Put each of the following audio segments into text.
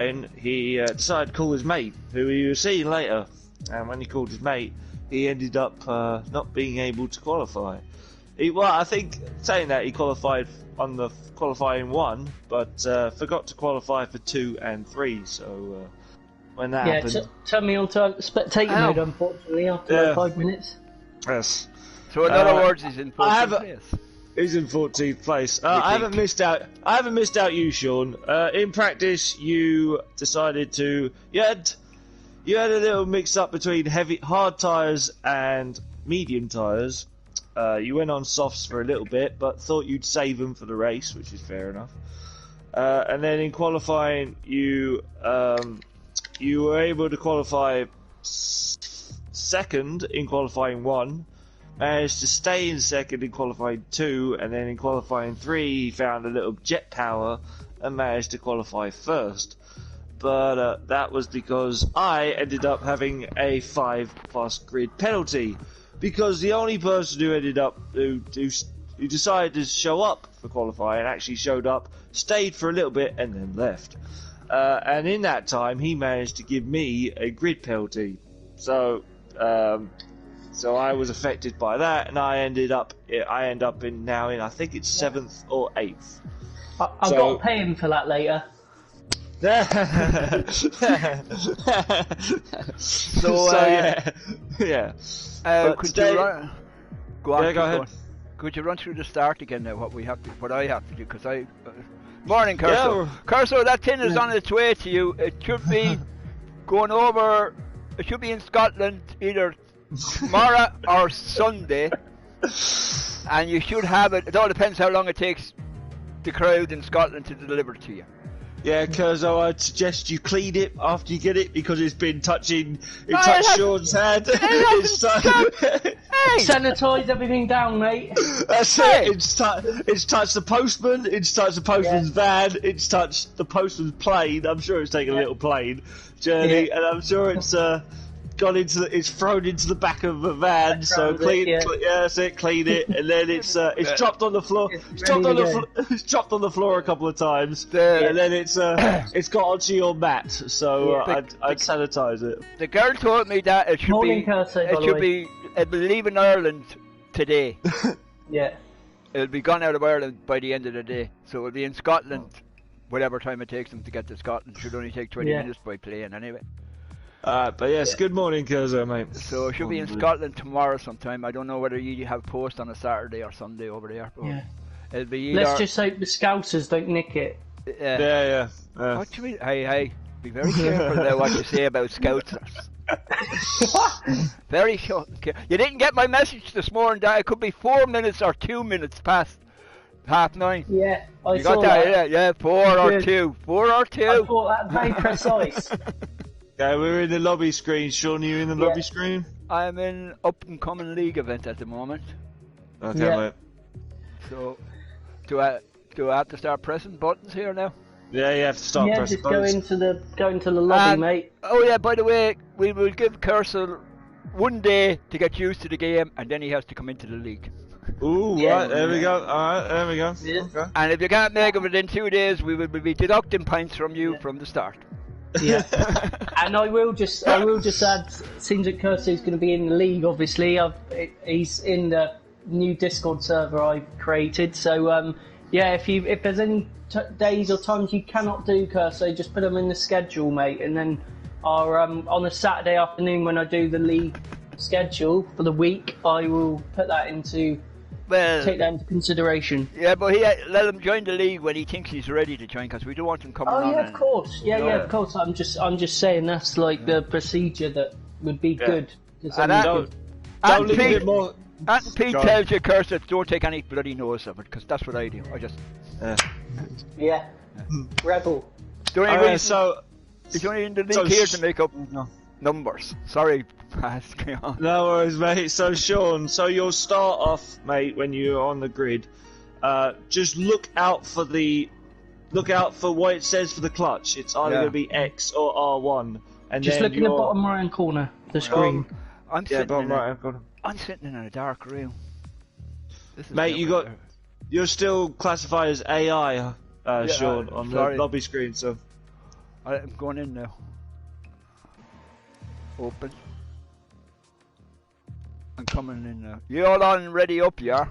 and he decided to call his mate, who he was seeing later. And when he called his mate, he ended up not being able to qualify. I think saying that he qualified on the qualifying 1, but forgot to qualify for 2 and 3. So when that happened, turn me on to spectator mode. Unfortunately, after 5 minutes. Yes. So in other words, he's in 14th place. He's in 14th place. I haven't missed out. I haven't missed out you, Sean. In practice, you decided to. You had a little mix up between hard tyres and medium tyres. You went on softs for a little bit, but thought you'd save them for the race, which is fair enough. And then in qualifying, you were able to qualify second in qualifying 1. Managed to stay in second in qualifying 2, and then in qualifying 3 he found a little jet power and managed to qualify first. But that was because I ended up having a 5+ grid penalty, because the only person who ended up who decided to show up for qualifying actually showed up, stayed for a little bit, and then left. And in that time he managed to give me a grid penalty. So I was affected by that, and I end up in I think it's 7th or 8th. I've got to pay him for that later. Go ahead. Could you run through the start again now? What I have to do? Because morning, Curso. Curso, that tin is on its way to you. It should be going over. It should be in Scotland either tomorrow or Sunday, and you should have it. It all depends how long it takes the crowd in Scotland to deliver it to you. Yeah, Curzo, I'd suggest you clean it after you get it, because it's been touching. It touched Sean's hand. Sanitise everything down, mate. That's it. It's touched the postman. It's touched the postman's van. It's touched the postman's plane. I'm sure it's taken a little plane journey, and I'm sure it's it's thrown into the back of a van. So clean it, and then it's dropped on the floor. It's dropped on the floor a couple of times, and then it's got onto your mat. So I'd sanitise it. The girl told me that it should be leaving Ireland today. Yeah, it'll be gone out of Ireland by the end of the day. So it'll be in Scotland, whatever time it takes them to get to Scotland. It should only take 20 minutes by plane anyway. But yes, good morning, Curzo, mate. So it should be in Scotland tomorrow sometime. I don't know whether you have post on a Saturday or Sunday over there. But it'll be either... Let's just hope the Scousers don't nick it. Yeah. What do you mean? Hey, be very careful now what you say about Scousers. Very sure. You didn't get my message this morning that it could be 4 minutes or 2 minutes past 9:30. Yeah, I saw that. Yeah, 4 or 2. 4 or 2. I thought that very precise. Okay, we're in the lobby screen. Sean, are you in the lobby screen? I'm in up-and-coming league event at the moment. Okay, mate. So, do I have to start pressing buttons here now? Yeah, you have to start pressing buttons. Go into the lobby, mate. Oh yeah, by the way, we will give Cursor 1 day to get used to the game, and then he has to come into the league. Ooh, right, there we go. Alright, there we go. Yeah. Okay. And if you can't make it within 2 days, we will be deducting points from you from the start. Yeah, and I will just add, seems that Kirsty's going to be in the league. Obviously, he's in the new Discord server I've created. So if there's any days or times you cannot do Kirsty, just put them in the schedule, mate. And then on a Saturday afternoon when I do the league schedule for the week, I will put that take that into consideration. Yeah, but let him join the league when he thinks he's ready to join, because we don't want him coming on. Oh yeah, of course. Yeah, of course. I'm just saying that's like the procedure that would be good. Don't leave it more. And Pete tells you, Cursor, don't take any bloody notice of it, because that's what I do. I just... Rebel. The only reason, he's only in the league here to make up numbers. Sorry, Pass, go on. No worries, mate. So, Sean, you'll start off, mate, when you're on the grid. Just look out for what it says for the clutch. It's either going to be X or R1. And just then look in the bottom right-hand corner of the screen. I'm sitting in a dark room. Mate, you're still classified as AI, Sean, on the lobby screen. So I'm going in now. Open. I'm coming in now. You all on ready up, yeah?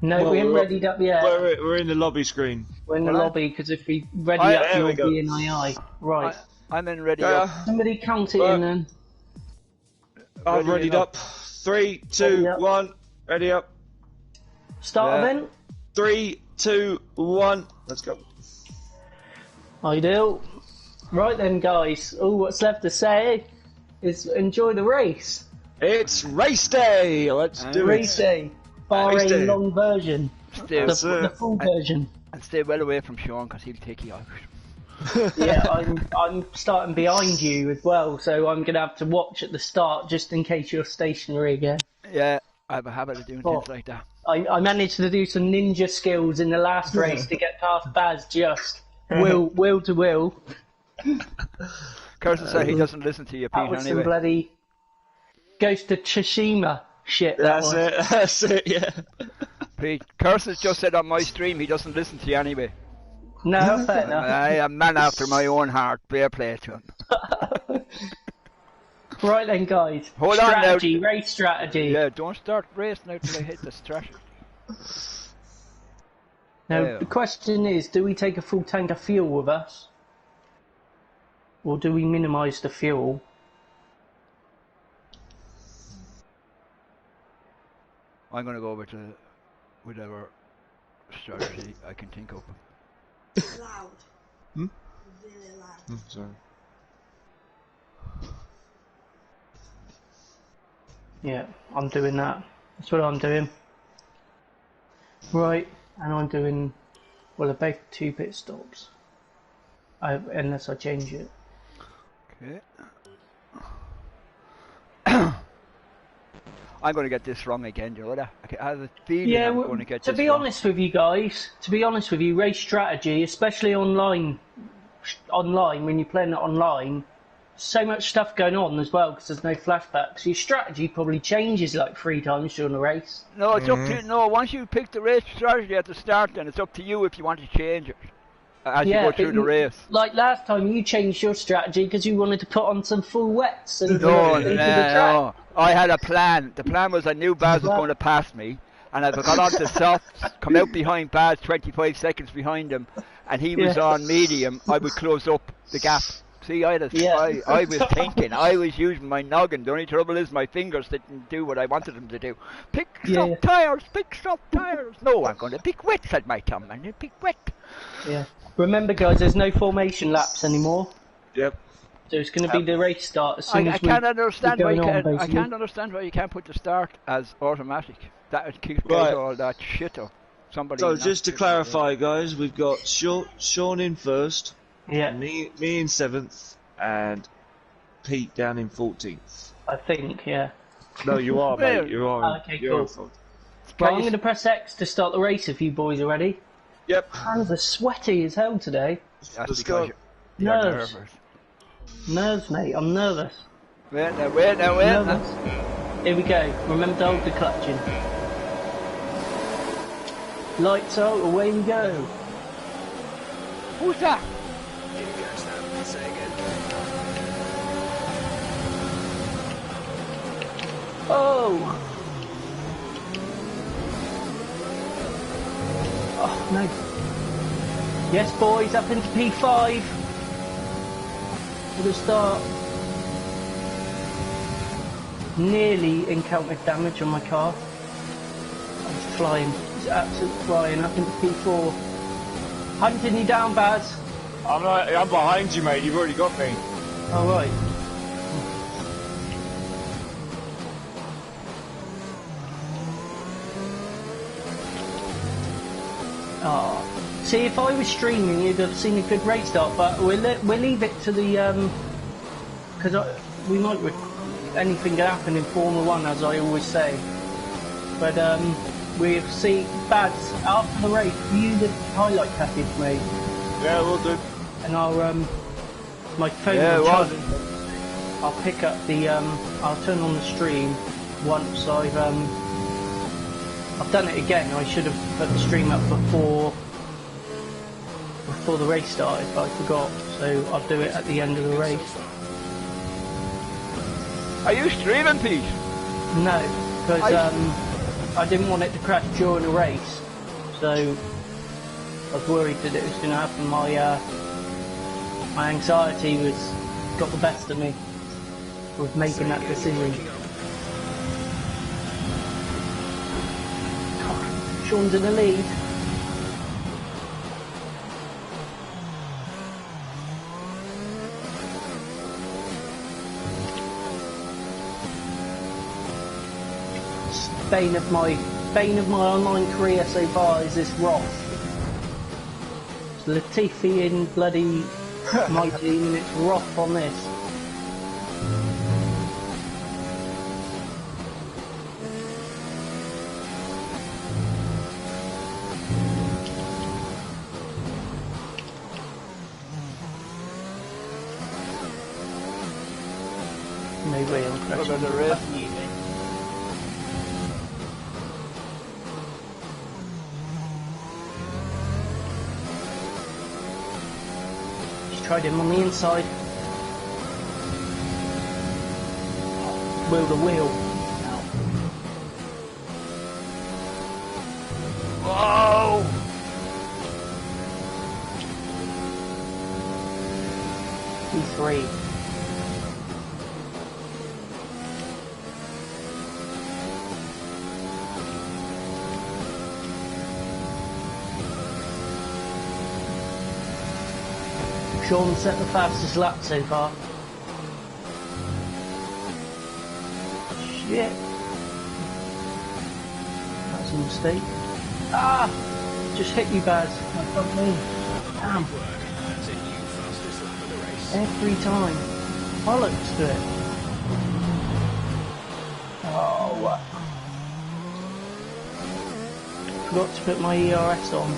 No, we haven't readied up yet. We're in the lobby screen. We're in the lobby because if we ready up, you'll be in II. Right. I'm in ready up. Somebody count it in then. I'm readied up. 3, 2, 1. Ready up. Start event. 3, 2, 1. Let's go. Ideal. Right then, guys. All what's left to say is enjoy the race. It's race day. Let's do race it. Day. Bahrain long version. The full version. And stay well away from Sean because he'll take you out. Yeah, I'm starting behind you as well, so I'm gonna have to watch at the start just in case you're stationary again. Yeah, I have a habit of doing things like that. I managed to do some ninja skills in the last race to get past Baz just will to will. Carson said he doesn't listen to you, Pete, that was anyway. some bloody Ghost of Tsushima shit. That's it, yeah. Pete, Carson just said on my stream he doesn't listen to you anyway. No, fair enough. I am a man after my own heart. Fair play to him. Right then, guys. Hold on now. Race strategy. Yeah, don't start racing now till I hit the strategy. Now, the question is, do we take a full tank of fuel with us? Or do we minimise the fuel? I'm going to go over to whatever strategy I can think of. Loud. Hmm? Really loud. Sorry. Yeah, I'm doing that. That's what I'm doing. Right, and I'm doing... Well, they're both 2 pit stops. Unless I change it. Okay. I'm going to get this wrong again, you know that? I have a feeling I'm going to get this wrong. To be honest with you guys, race strategy, especially online when you're playing it online, so much stuff going on as well because there's no flashbacks. Your strategy probably changes like 3 times during the race. No, it's up to no. Once you pick the race strategy at the start, then it's up to you if you want to change it as you go through the race. Like last time, you changed your strategy because you wanted to put on some full wets and no. I had a plan. The plan was I knew Baz was going to pass me, and if I got onto softs, come out behind Baz, 25 seconds behind him, and he was on medium, I would close up the gap. See, I was thinking, I was using my noggin. The only trouble is my fingers didn't do what I wanted them to do. Pick soft tires. No, I'm going to pick wet, said my thumb, and you pick wet. Yeah. Remember, guys, there's no formation laps anymore. Yep. So it's going to be the race start as soon as I can't understand why you can't put the start as automatic. That would kick out all that shit up. So just to clarify, guys, we've got Sean in first. Yeah. Me in 7th, and Pete down in 14th. I think, yeah. No, you are, mate. You are. Okay, cool. Well, I'm going to press X to start the race if you boys are ready. Yep. Hands are sweaty as hell today. Let's go. Nerves. Nerves, mate. I'm nervous. Wait now. Here we go. Remember to hold the clutch in. Lights out, away we go. Who's that? Oh! Oh, no. Yes, boys, up into P5. For the start. Nearly encountered damage on my car. I was flying. It's absolutely flying up into P4. Hunting you down, Baz. I'm behind you, mate. You've already got me. All right. Oh. See, if I was streaming, you'd have seen a good race start, but we'll leave it to the because we might anything can happen in Formula 1, as I always say. But we'll see. Baz, after the race, view the highlight package, mate. Yeah, we'll do. And I'll my phone will charge. I'll pick up the I'll turn on the stream once I've done it again. I should have put the stream up before before the race started, but I forgot, so I'll do it at the end of the race. Are you streaming, Pete? No, because I didn't want it to crash during the race, so I was worried that it was going to happen. My anxiety got the best of me with making that decision. Sean's in the lead. Bane of my online career so far is this Roth. It's Latifi in bloody my team, and it's Roth on this. No way I'm crashing the race. Tried him on the inside. Wheel to wheel. Whoa! P3. Sean set the fastest lap so far. Shit. That's a mistake. Ah! Just hit you, Baz. That's not me. Damn. Every time. Bollocks to it. Oh. Forgot to put my ERS on.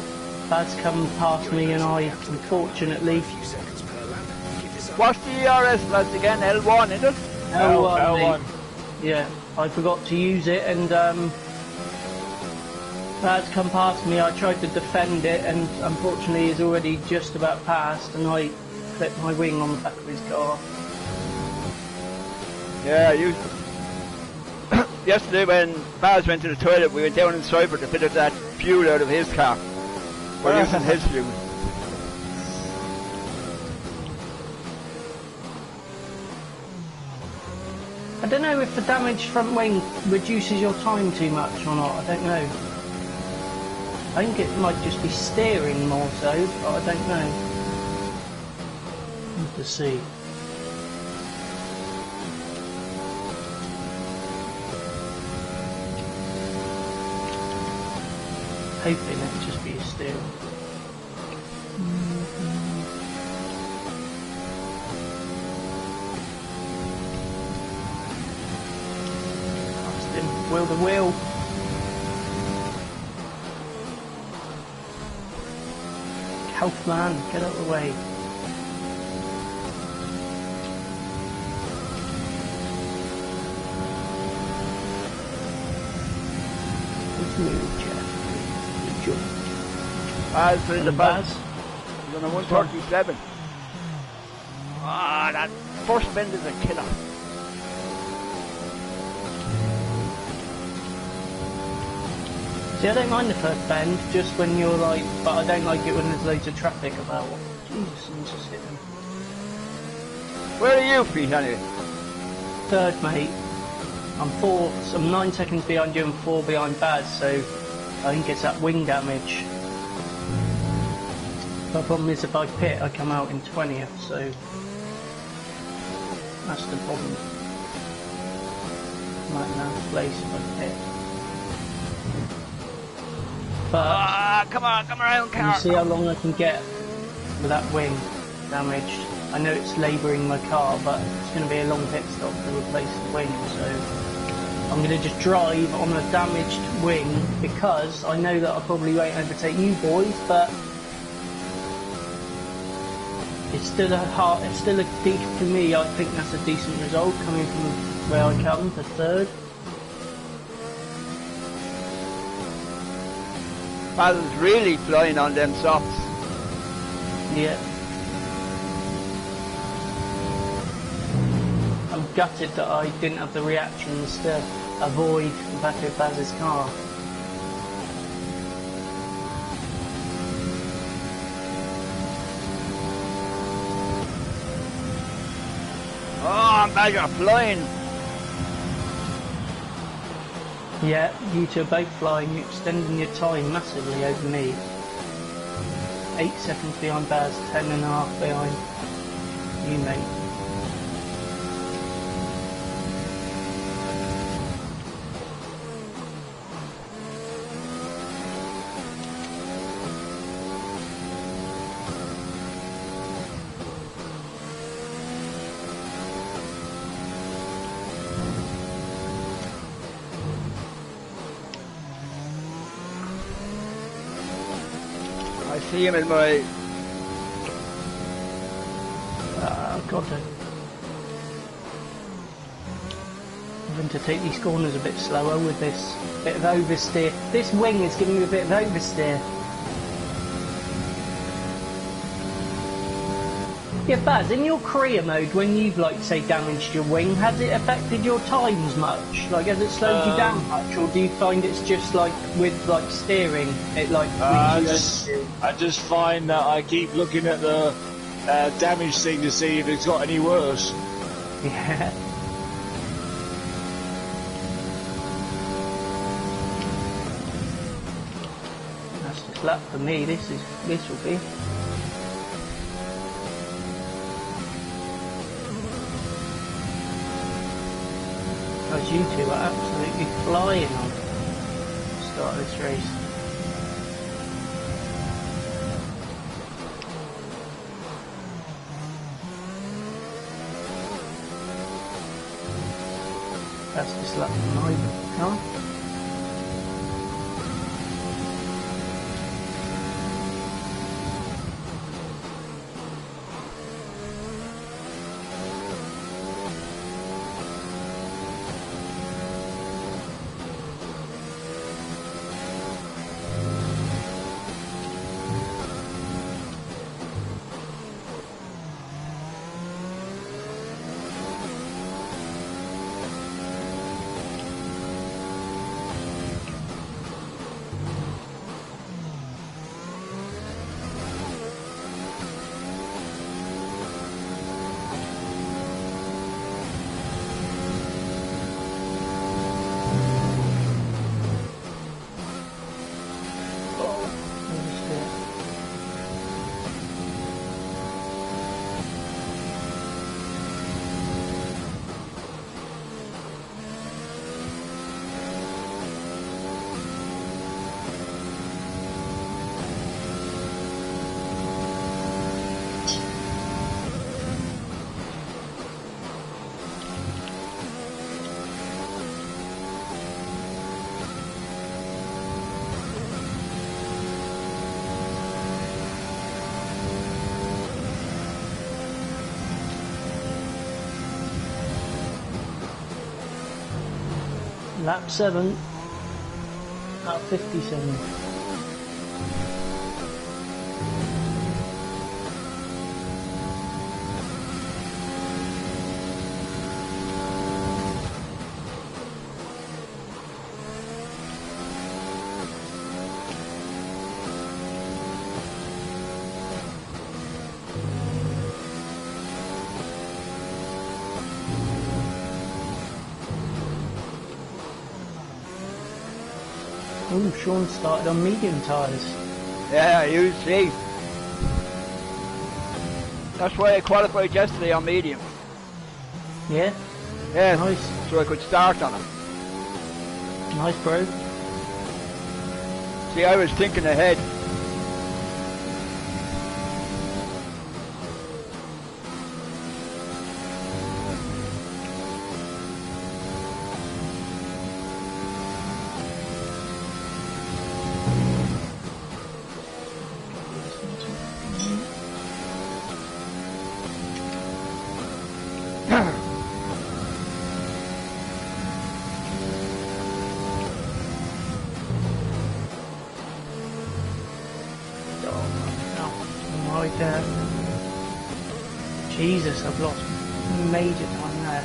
Baz come past me and I, unfortunately... What's the ERS, lads, again? L1, is it? L1. Yeah, I forgot to use it, and Baz come past me. I tried to defend it, and unfortunately he's already just about passed, and I clipped my wing on the back of his car. Yeah, you... Yesterday when Baz went to the toilet, we went down inside for to fit that fuel out of his car. We're using his fuel. I don't know if the damaged front wing reduces your time too much or not, I don't know. I think it might just be steering more so, but I don't know. Need to see. Hoping it'll just be a steering. Wheel to wheel. Kaufman, get out of the way. Let's move, Jeff. Good job. Baz in the Baz. Baz. He's on a 137. Ah, that first bend is a killer. See, I don't mind the first bend, just when you're like, but I don't like it when there's loads of traffic about. Jesus, I'm just hitting. Where are you, Pete, anyway? Third, mate. I'm 9 seconds behind you and 4 behind Baz, so I think it's that wing damage. The problem is if I pit, I come out in 20th, so that's the problem. Might now place if I pit. But come around, car. you see how long I can get with that wing damaged. I know it's labouring my car, but it's going to be a long pit stop to replace the wing, so I'm going to just drive on a damaged wing because I know that I probably won't overtake you boys, but it's still for me, I think that's a decent result coming from where I come to third. Baz is really flying on them softs. Yeah. I'm gutted that I didn't have the reactions to avoid the back of Baz's car. Oh, Baz, you're flying. Yeah, you two are both flying, you're extending your time massively over me. 8 seconds behind Baz, 10.5 behind you, mate. I see him in my... God, having to take these corners a bit slower with this bit of oversteer. This wing is giving me a bit of oversteer. Yeah, Baz, in your career mode, when you've, like, say, damaged your wing, has it affected your times much? Like, has it slowed you down much, or do you find it's just, like, with, like, steering, it, like, I just find that I keep looking at the damage thing to see if it's got any worse. Yeah. That's just luck for me, this will be. Because you two are absolutely flying on the start of this race. That's just luck for my car. Lap 7 at 57. Oh, Sean started on medium tyres. Yeah, you see. That's why I qualified yesterday on medium. Yeah? Yeah, Nice. so I could start on them. Nice, bro. See, I was thinking ahead. Dunkirk. Jesus, I've lost major time there.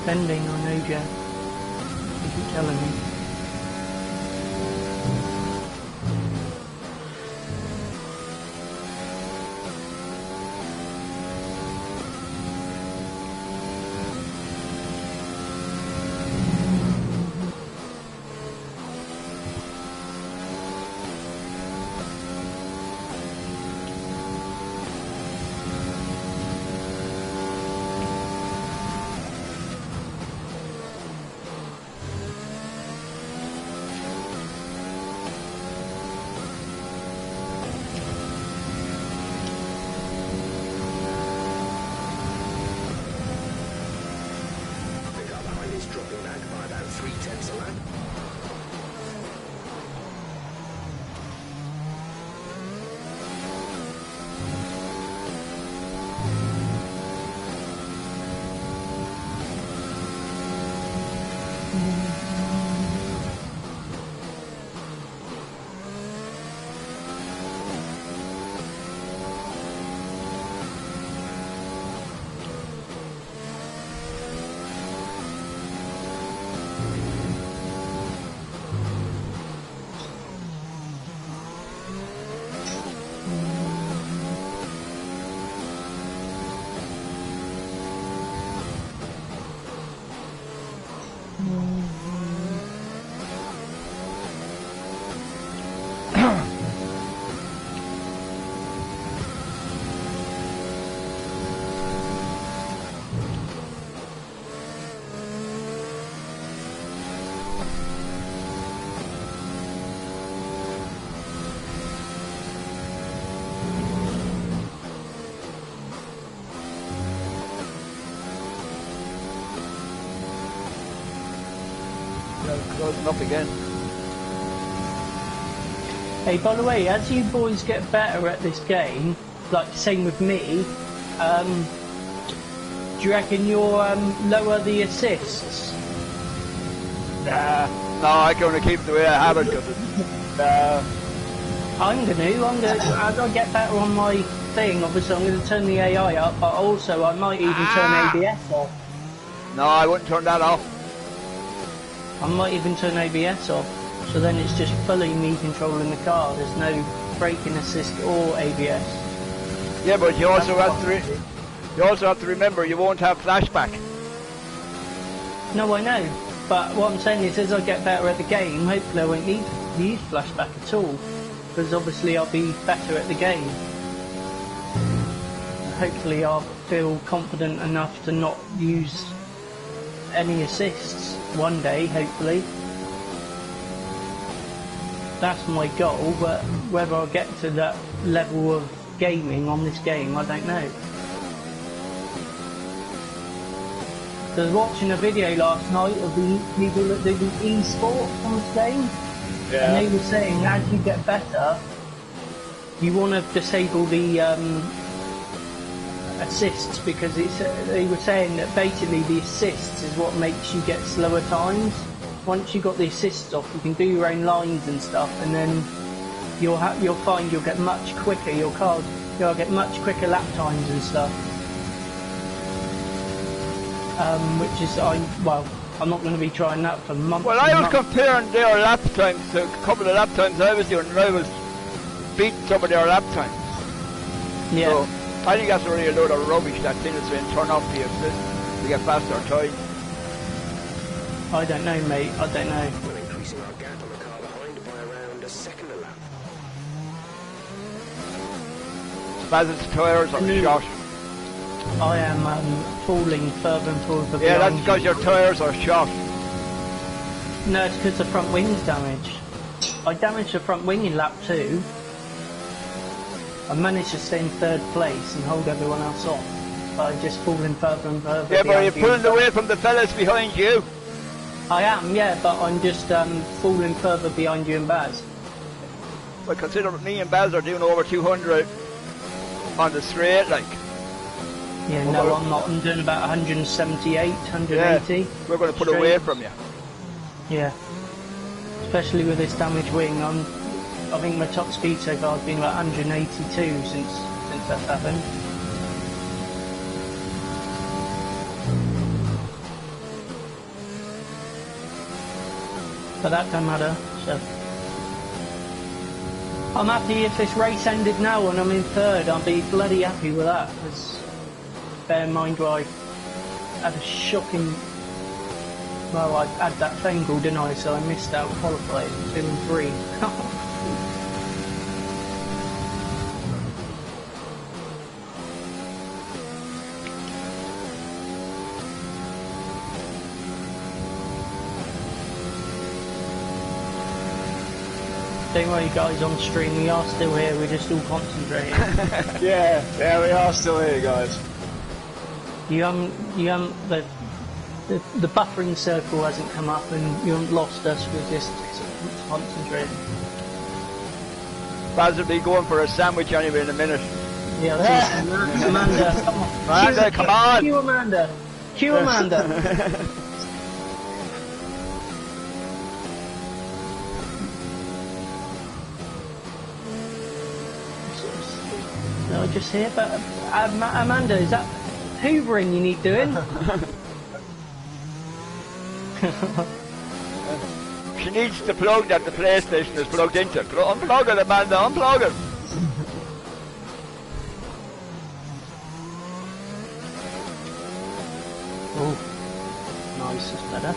Spending on OJ. You keep telling me. Closing up again. Hey, by the way, as you boys get better at this game, like same with me, do you reckon you'll lower the assists? Nah, no, I can only keep it the way I have it. I'm gonna, as I get better on my thing, obviously I'm gonna turn the AI up, but also I might even turn ABS off. No, I wouldn't turn that off. I might even turn ABS off, so then it's just fully me controlling the car. There's no braking assist or ABS. Yeah, but you also have to remember you won't have flashback. No, I know, but what I'm saying is, as I get better at the game, hopefully I won't need to use flashback at all, because obviously I'll be better at the game. Hopefully I'll feel confident enough to not use any assists one day, hopefully. That's my goal, but whether I'll get to that level of gaming on this game, I don't know. I was watching a video last night of the people that do the esports on this game, and they were saying as you get better, you want to disable the assists, because they were saying that basically the assists is what makes you get slower times. Once you've got the assists off, you can do your own lines and stuff, and then you'll find you'll get much quicker. You'll get much quicker lap times and stuff. Which is I'm not going to be trying that for months. Well, I was comparing their lap times to a couple of lap times I was doing, and I was beating some of their lap times. Yeah. So I think that's already a load of rubbish, that thing that's been turned off the assist. We get faster time. I don't know, mate. I don't know. We're increasing our gap on the car behind by around a second a lap. Spaz's tyres are shot. I am falling further and further. Yeah, that's because your tyres are shot. No, it's because the front wing's damaged. I damaged the front wing in lap 2. I managed to stay in 3rd place and hold everyone else off. But I'm just falling further and further. Yeah, but you're pulling away from the fellas behind you. I am, yeah, but I'm just falling further behind you and Baz. Well, consider me and Baz are doing over 200 on the straight, like. Yeah, no, I'm not. I'm doing about 178, 180. Yeah, we're going to put away from you. Yeah. Especially with this damaged wing. I think my top speed so far has been about 182 since that happened. But that don't matter, so. I'm happy if this race ended now and I'm in 3rd, I'll be bloody happy with that, because bear in mind I had a shocking, well, I had that Fengal, didn't I, so I missed out qualifying 2 and 3. Don't worry guys on stream, we are still here, we're just all concentrating. Yeah, we are still here, guys. The buffering circle hasn't come up and you haven't lost us, we're just concentrating. Baz will be going for a sandwich anyway in a minute. Yeah, Amanda, come on. Amanda, come on! Cue Amanda! Cue Amanda! I just hear, but Amanda, is that hoovering you need doing? She needs the plug that the PlayStation is plugged into. Unplug it, Amanda, unplug it. Oh, nice, that's better.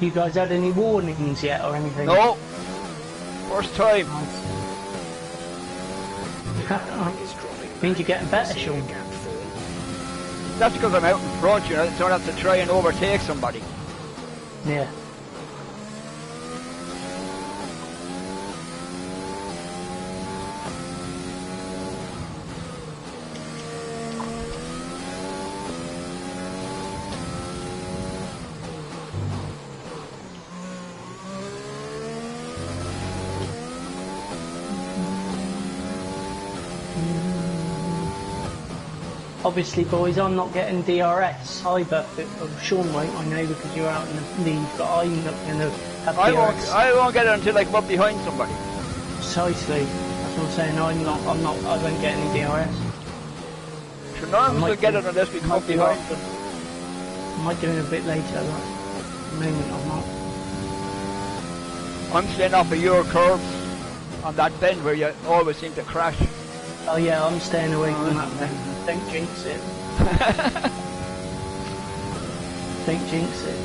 You guys had any warnings yet or anything? No. First time. Means you're getting better, Sean. That's because I'm out in front, you know, so I don't have to try and overtake somebody. Yeah. Obviously, boys, I'm not getting DRS either. Sean won't, I know, because you're out in the lead, but I'm not going to have DRS. I won't get it until I come up behind somebody. Precisely. That's what I'm saying. I won't get any DRS. So none of us will get it unless we come up behind them. I might do it a bit later, but at the moment I'm not. I'm staying off of your curves on that bend where you always seem to crash. Oh yeah, I'm staying away from that bend. Don't jinx it. Don't jinx it.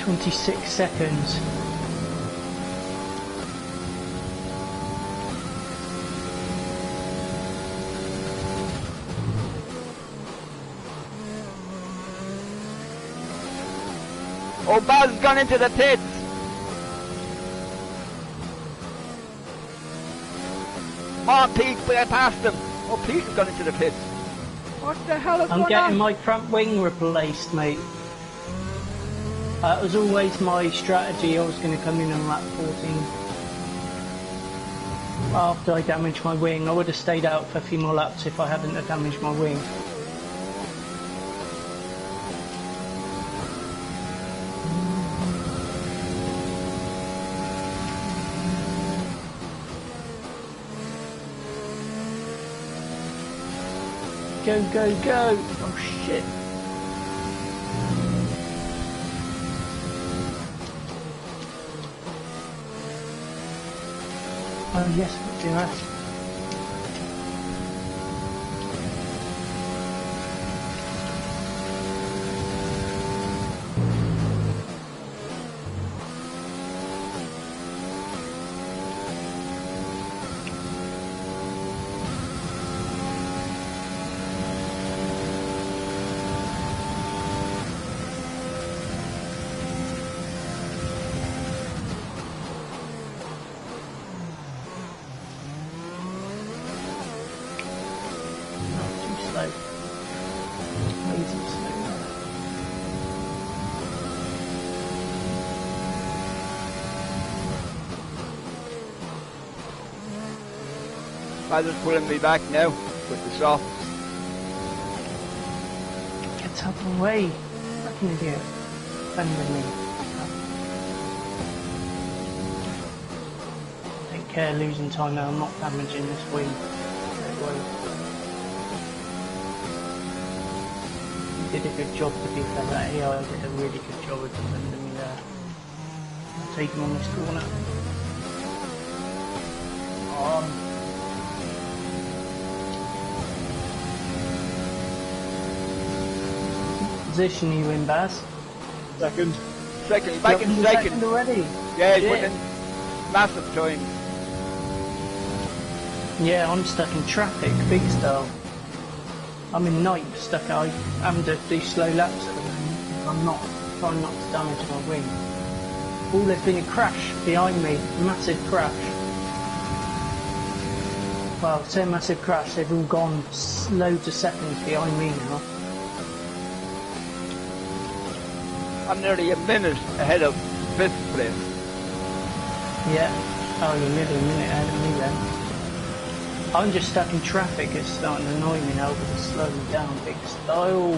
26 seconds. Oh, Baz has gone into the pits. Come on, Pete, get past him. Oh, Pete has gone into the pits. What the hell is I'm going getting on? my front wing replaced, mate. That was always my strategy. I was going to come in on lap 14. After I damaged my wing, I would have stayed out for a few more laps if I hadn't have damaged my wing. Go, go, go! Oh shit! Oh yes, do that. I'm just pulling me back now with the soft. Get out of the way! Fucking idiot. Bending me. Take care, losing time now. I'm not damaging this wing. You did a good job to be fair. That AI did a really good job of defending me there. I'll take him on this corner. On. Position you in, Baz? Second. Second, back in second. Already? Yeah, he's putting massive time. Yeah, I'm stuck in traffic, big style. I'm in ninth, stuck. I'm having to do slow laps at the moment. I'm not trying not to damage my wing. Oh, there's been a crash behind me, massive crash. Well, say a massive crash, they've all gone loads of seconds behind me now. I'm nearly a minute ahead of 5th place. Yeah. Oh, you're nearly a minute ahead of me then. I'm just stuck in traffic. It's starting to annoy me now because it's slowing me down big style.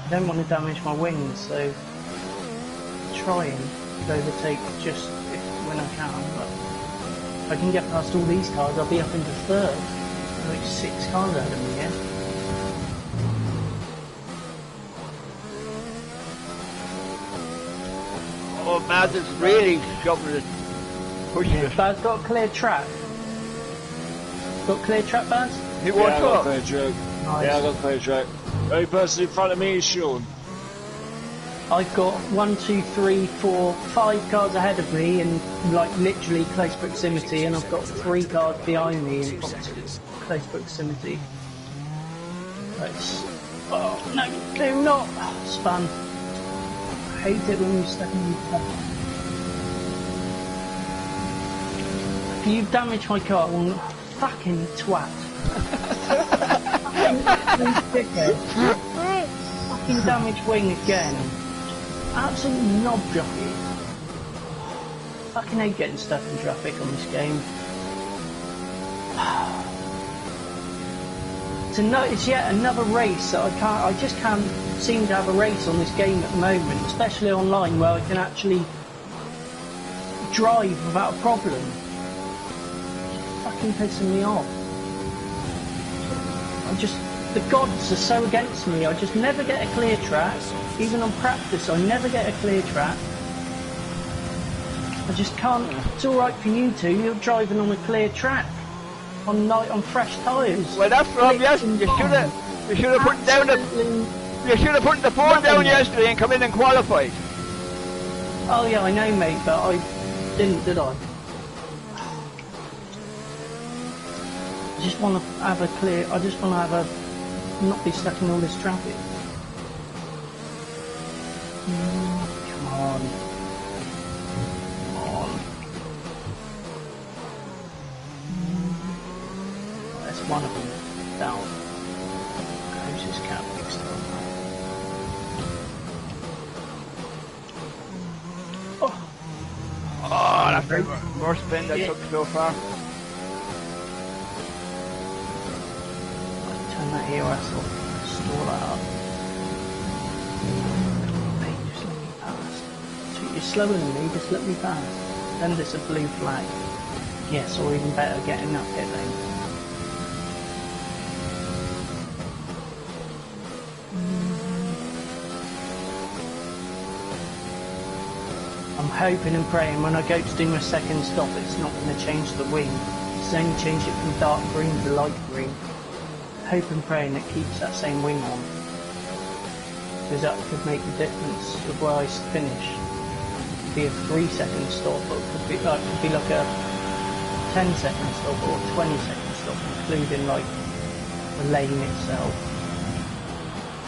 I don't want to damage my wings, so I'm trying to overtake just when I can. But if I can get past all these cars, I'll be up into 3rd. Like 6 cars ahead of me, yeah? Oh, Maz is really shoving it, pushing it. Baz got a clear track. Got clear track, Baz? He won't I got clear track. Nice. Yeah, I got clear track. The only person in front of me is Sean. I've got 1, 2, 3, 4, 5 cars ahead of me in like literally close proximity, and I've got 3 cars behind me in close proximity. Let's... Oh no, do not! Spun. I hate it when you stuck in your car. If you damage my car, well, fucking twat. Fucking damage wing again. Absolute knob jockey. Fucking hate getting stuck in traffic on this game. It's yet another race that I just can't seem to have a race on this game at the moment, especially online where I can actually drive without a problem. Fucking pissing me off. The gods are so against me. I just never get a clear track. Even on practice, I never get a clear track. I just can't. It's all right for you two. You're driving on a clear track, on fresh tyres. Well, that's from yesterday. You should have put down the. You should have put the phone down yesterday and come in and qualified. Oh yeah, I know, mate, but I didn't, did I? I just want to have a clear. I just want to have a not be stuck in all this traffic. Come on. Come on. That's one of them down. Closest cat next time. Oh, that's the worst spin I took so far. Turn that here asshole. Store that up. Mate, just let me pass. So you're slower than me, just let me pass. Then there's a blue flag. Yes, or even better, getting up pit lane. I'm hoping and praying when I go to do my second stop it's not going to change the wing. It's only changed it from dark green to light green. Hope and praying it keeps that same wing on. Because that could make the difference of where I finish. It could be a 3-second stop, or it could be like a 10-second stop or a 20-second stop, including like the lane itself.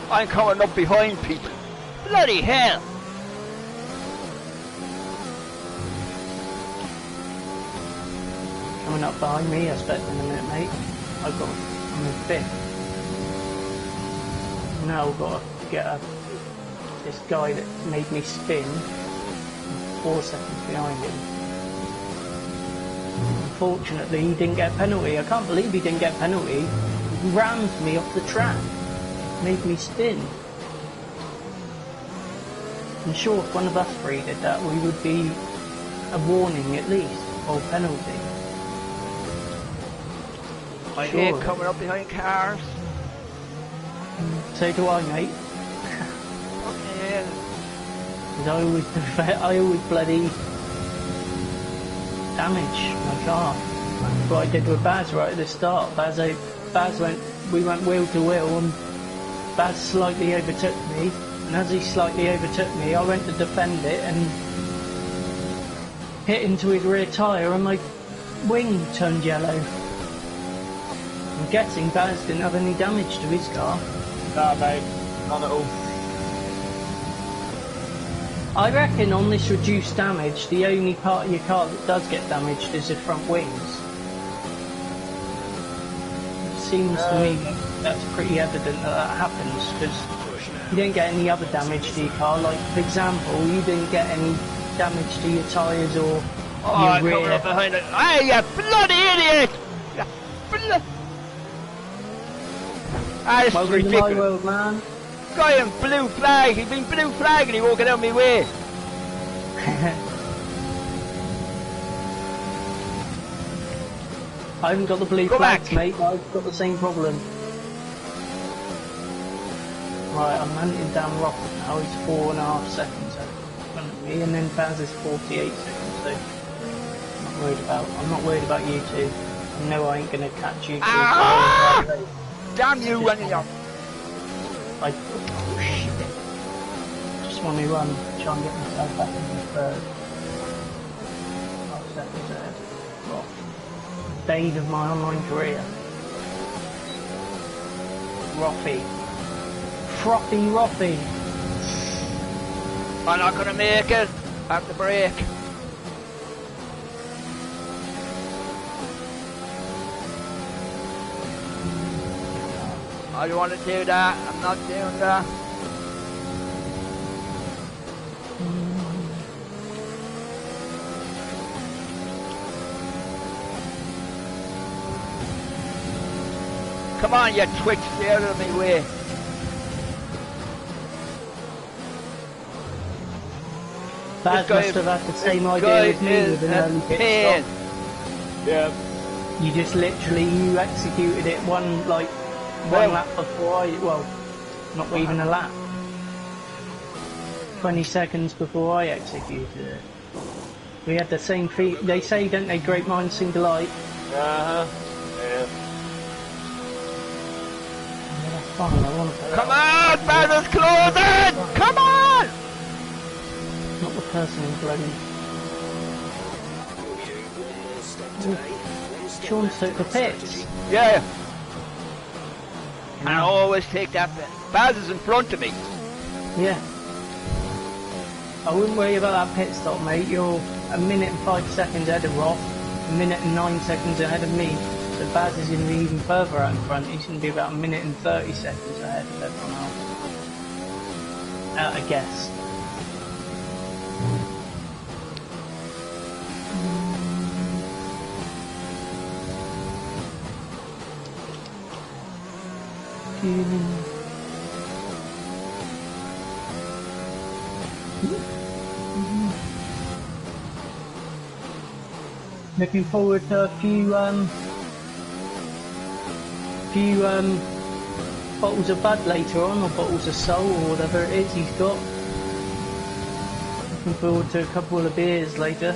I'm coming up behind people. Bloody hell! Coming up behind me, I expect in a minute, mate. I'm in 5th. Now I've got to get this guy that made me spin 4 seconds behind him. Unfortunately, he didn't get a penalty. I can't believe he didn't get a penalty. He rammed me off the track. Made me spin. I'm sure if one of us three did that, we would be a warning at least, or penalty. I hate coming up behind cars. So do I, mate. Yeah. I always bloody damage my car. That's what I did with Baz right at the start. We went wheel to wheel and Baz slightly overtook me, and as he slightly overtook me I went to defend it and hit into his rear tyre and my wing turned yellow. I'm guessing Baz didn't have any damage to his car. Nah, mate, none at all. I reckon on this reduced damage, the only part of your car that does get damaged is the front wings. It seems to me that's pretty evident that happens, because you didn't get any other damage to your car. Like, for example, you didn't get any damage to your tyres or your rear. Coming up behind it. Hey, you bloody idiot! You this is Welcome to my ridiculous. world, man. Guy in blue flag, he's been blue flag and he walking out my way. I haven't got the blue Go flags, back. mate, but I've got the same problem. Right, I'm hunting down Rocket now, he's 4.5 seconds out in front of me, and then Baz is 48 seconds, so I'm not worried about you two. I know I ain't gonna catch you two. Ah! Damn you, when you're... Oh shit. Just want to try and get myself back in the third. 5 seconds ahead. Well, days of my online career. Frothy. I'm not gonna make it. I have to break. I don't want to do that. I'm not doing that. Come on, you twitch, stay out of my way. Baz must have had the same idea with me with an early pit stop. Yeah. You just literally executed it one lap before not even a lap. 20 seconds before I executed it. We had the same feat. They say, don't they, great minds think alike? Uh-huh. Yeah. Yeah, that's fine, I want to play Come on, Baz is closing! Come on! Not the person imploding. Sean took the pits. Yeah. And I always take that bit. Baz is in front of me. Yeah. I wouldn't worry about that pit stop, mate. You're a minute and 5 seconds ahead of Roth, a minute and 9 seconds ahead of me. So Baz is going to be even further out in front. He's going to be about a minute and 30 seconds ahead of everyone else. I guess. Looking forward to a few bottles of Bud later on, or bottles of Soul, or whatever it is he's got. Looking forward to a couple of beers later.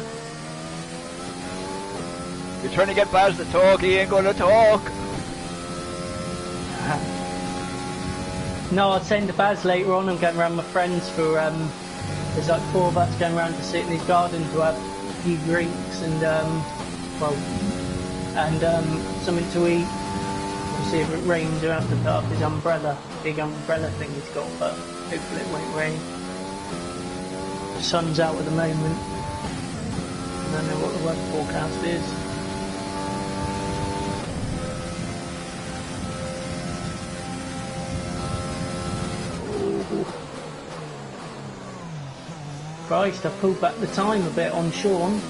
You're trying to get Baz to talk, he ain't gonna talk. No, I'll send to Baz later on. I'm going around with my friends for, there's like 4 of us going around to sit in his garden to have a few drinks and, something to eat. We'll see if it rains. We'll have to put up his umbrella, big umbrella thing he's got, but hopefully it won't rain. The sun's out at the moment. I don't know what the weather forecast is. Christ, I pulled back the time a bit on Sean.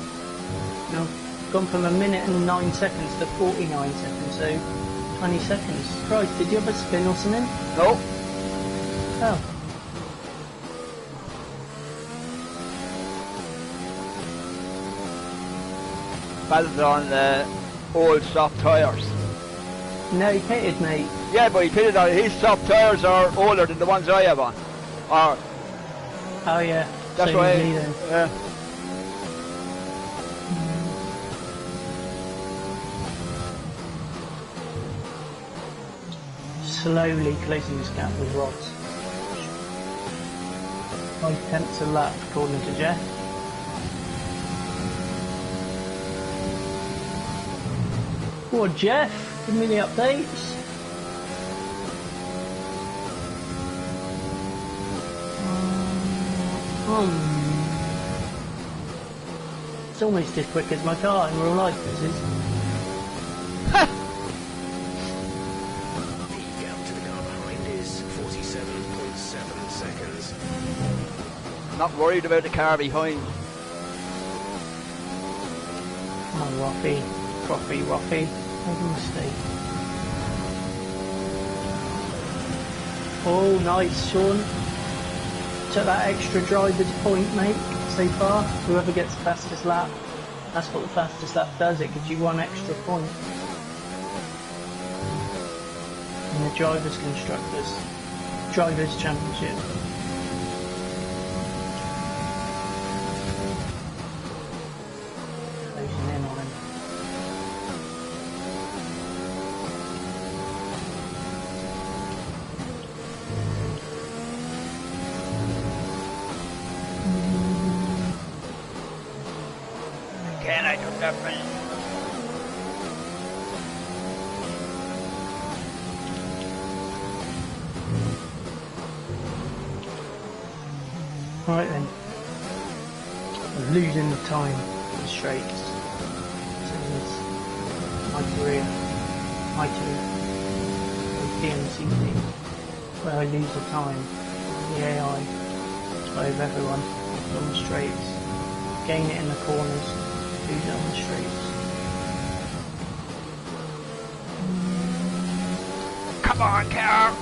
Now, gone from a minute and 9 seconds to 49 seconds, so 20 seconds. Christ, did you have a spin or something? No. Oh. Baz is on old soft tyres. No, he pitted, mate. Yeah, but he pitted on his soft tyres are older than the ones I have on. Or, Oh, yeah. that's Same why. as me then. Yeah. Slowly closing this gap with rods. 5/10 a lap, according to Jeff. Poor Jeff, give me the updates. It's almost as quick as my car in real life, this is. The gap to the car behind is 47.7 seconds. Not worried about the car behind. Come on, Roffy. Roffy. Make a mistake. Oh, nice, Sean. Took that extra driver's point, mate, so far. Whoever gets the fastest lap, that's what the fastest lap does. It gives you 1 extra point. In the drivers' championship. Closing in on him. Can I do that, man? Right then. I'm losing the time in the straights. So it's my career, my tour, with DMC League, where I lose the time, the AI, over everyone on the straights, gain it in the corners, lose it on the straights. Come on, car!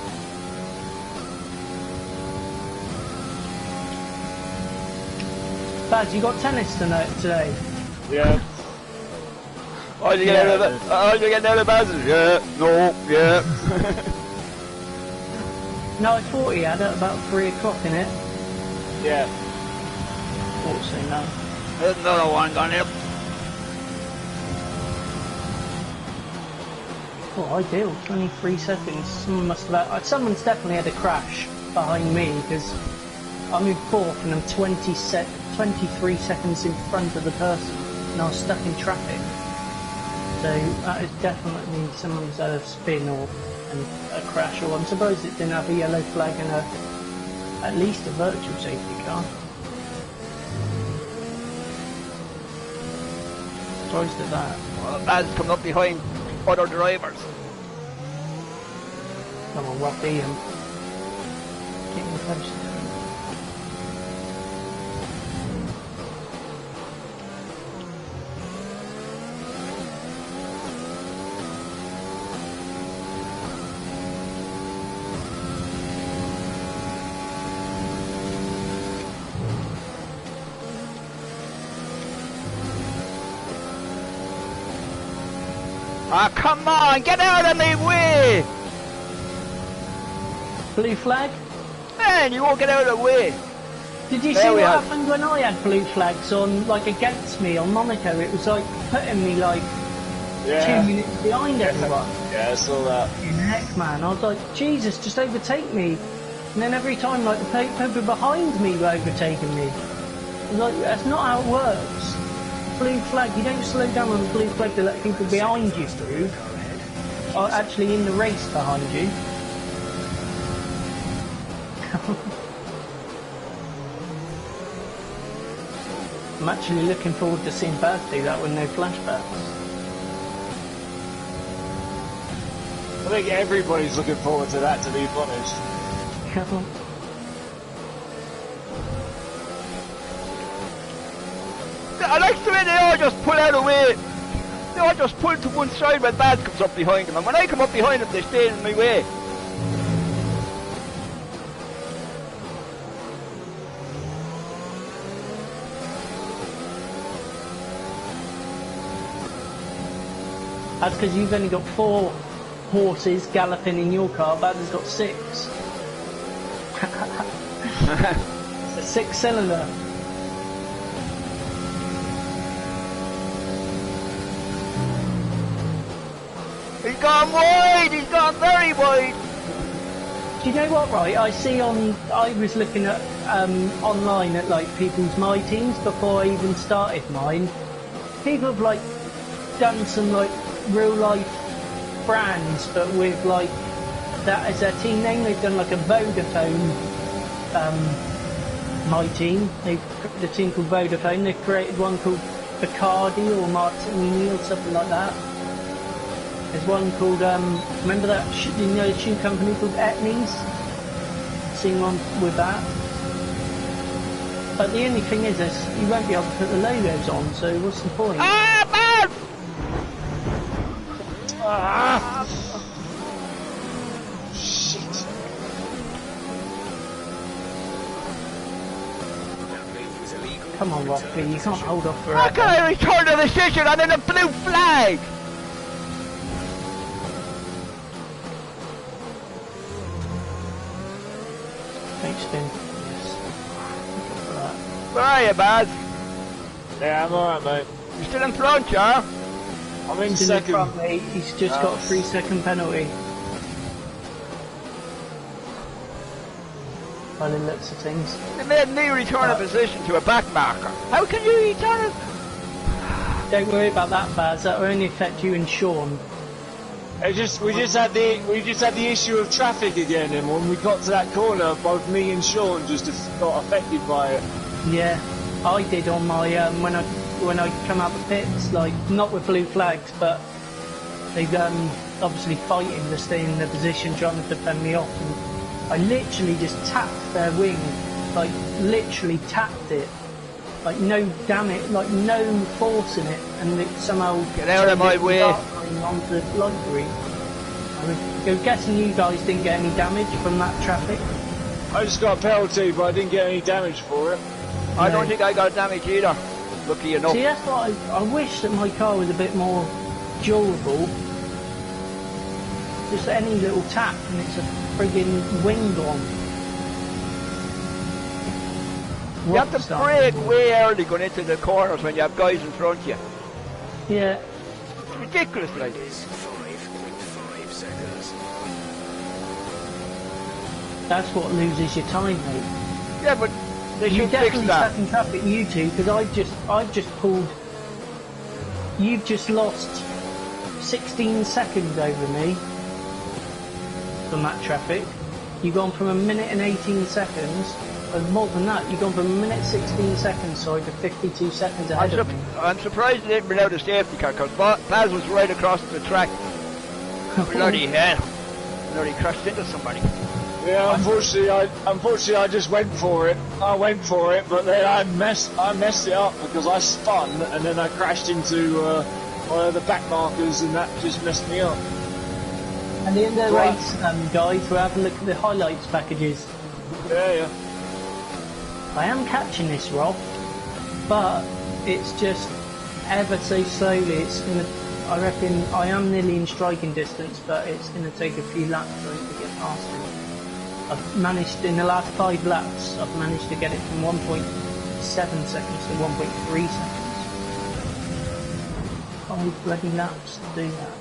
Baz, you got tennis today? Yeah. Oh, you get out of it? Oh, you get out of Baz's? Yeah, no, yeah. No, I thought he had it about 3 o'clock in it. Yeah. Thought so, no. There's another one gone here. Oh, ideal. 23 seconds. Someone's definitely had a crash behind me because I'm in fourth and I'm 23 seconds in front of the person, and I was stuck in traffic. So that is definitely someone's had a spin or a crash, or I'm surprised it didn't have a yellow flag and at least a virtual safety car. Surprised at that. Well, Bad's coming up behind other drivers. Come on, Robbie, and getting close to him. Ah, come on, get out of my way! Blue flag? Man, you won't get out of the way. Did you see what happened when I had blue flags on, like, against me on Monaco? It was like putting me like 2 minutes behind everyone. Yeah, I saw that. Heck, man, I was like, Jesus, just overtake me. And then every time, like, the people behind me were overtaking me. I was like, that's not how it works. Blue flag, you don't slow down on the blue flag to let people behind you through. Or actually in the race behind you. I'm actually looking forward to seeing Baz do that with no flashbacks. I think everybody's looking forward to that, to be honest. I like the way they all just pull out of the way. They all just pull to one side when Baz comes up behind them, and when I come up behind them, they stay in my way. That's because you've only got 4 horses galloping in your car, Baz has got 6. It's a 6-cylinder. He's gone wide, he's gone very wide. Do you know what, right? I was looking at online at like people's My Teams before I even started mine. People have like done some like real life brands, but with like that as their team name. They've done like a Vodafone My Team. They've got a team called Vodafone. They've created one called Bacardi or Martini or something like that. There's one called, remember that the shoe company called Etnies? Seen one with that. But the only thing is you won't be able to put the logos on, so what's the point? Ah, man! Ah! Shit. Come on, Rocky, you can't hold off forever. How can I return to the station and then a blue flag? Spin. Yes. Where are you, Baz? Yeah, I'm alright, mate. You still in front, yeah? I'm in Still second. in front, mate. He's just got a 3-second penalty. By the looks of things. They made me return a position to a back marker. How can you return it? Don't worry about that, Baz. That will only affect you and Sean. We just had the issue of traffic again, and when we got to that corner, both me and Sean just got affected by it. Yeah, I did on my when I come out the pits, like not with blue flags, but they obviously fighting to stay in their position, trying to defend me off. And I literally just tapped their wing, like literally tapped it, like no damage, like no force in it, and it somehow get out of my way. Onto the light green. I'm guessing you guys didn't get any damage from that traffic. I just got a penalty, but I didn't get any damage for it. No. I don't think I got damage either. Lucky enough. See, that's what I wish that my car was a bit more durable. Just any little tap and it's a friggin' wing gone. You have to brake way early going into the corners when you have guys in front of you. Yeah. Ridiculous, like. 5.5 seconds. That's what loses your time, mate. Yeah, but they You should fix definitely that. stuck in traffic, you two, because I've just pulled. You've just lost 16 seconds over me from that traffic. You've gone from a minute and 18 seconds, and more than that, you've gone from a minute 16 seconds, sorry, to 52 seconds ahead of me. I'm surprised they didn't bring out a safety car, because Baz was right across the track. Bloody hell. Nearly crashed into somebody. Yeah, unfortunately, I just went for it. I went for it, but then I messed it up because I spun and then I crashed into one of the back markers, and that just messed me up. At the end of the race, guys, we'll have a look at the highlights packages. Yeah. I am catching this, Rob, but it's just ever so slowly. It's gonna. I reckon I am nearly in striking distance, but it's going to take a few laps for it to get past me. I've managed, in the last 5 laps, I've managed to get it from 1.7 seconds to 1.3 seconds. 5 bloody laps to do that.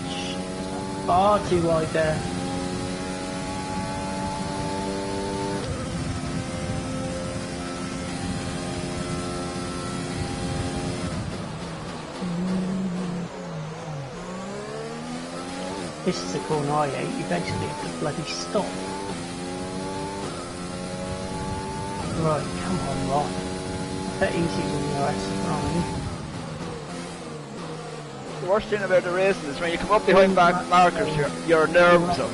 Shit, far too wide there. This is the corner I hate, you basically have to bloody stop. Right, come on, Rob. That easy when you're running. The worst thing about the racing is when you come up behind back markers, your nerves up.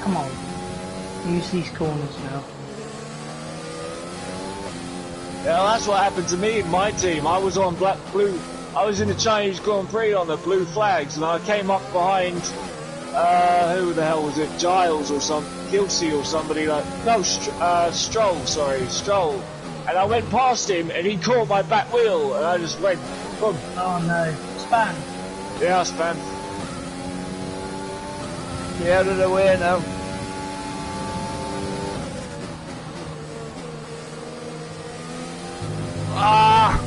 Come on. Use these corners now. Yeah, that's what happened to me in my team. I was on blue. I was in the Chinese Grand Prix on the blue flags, and I came up behind. Who the hell was it? Giles or Gilsey or somebody like. No, Stroll. Stroll. And I went past him, and he caught my back wheel, and I just went. Boom. Oh no, span. Yeah, I span. Get out of the way now. Ah!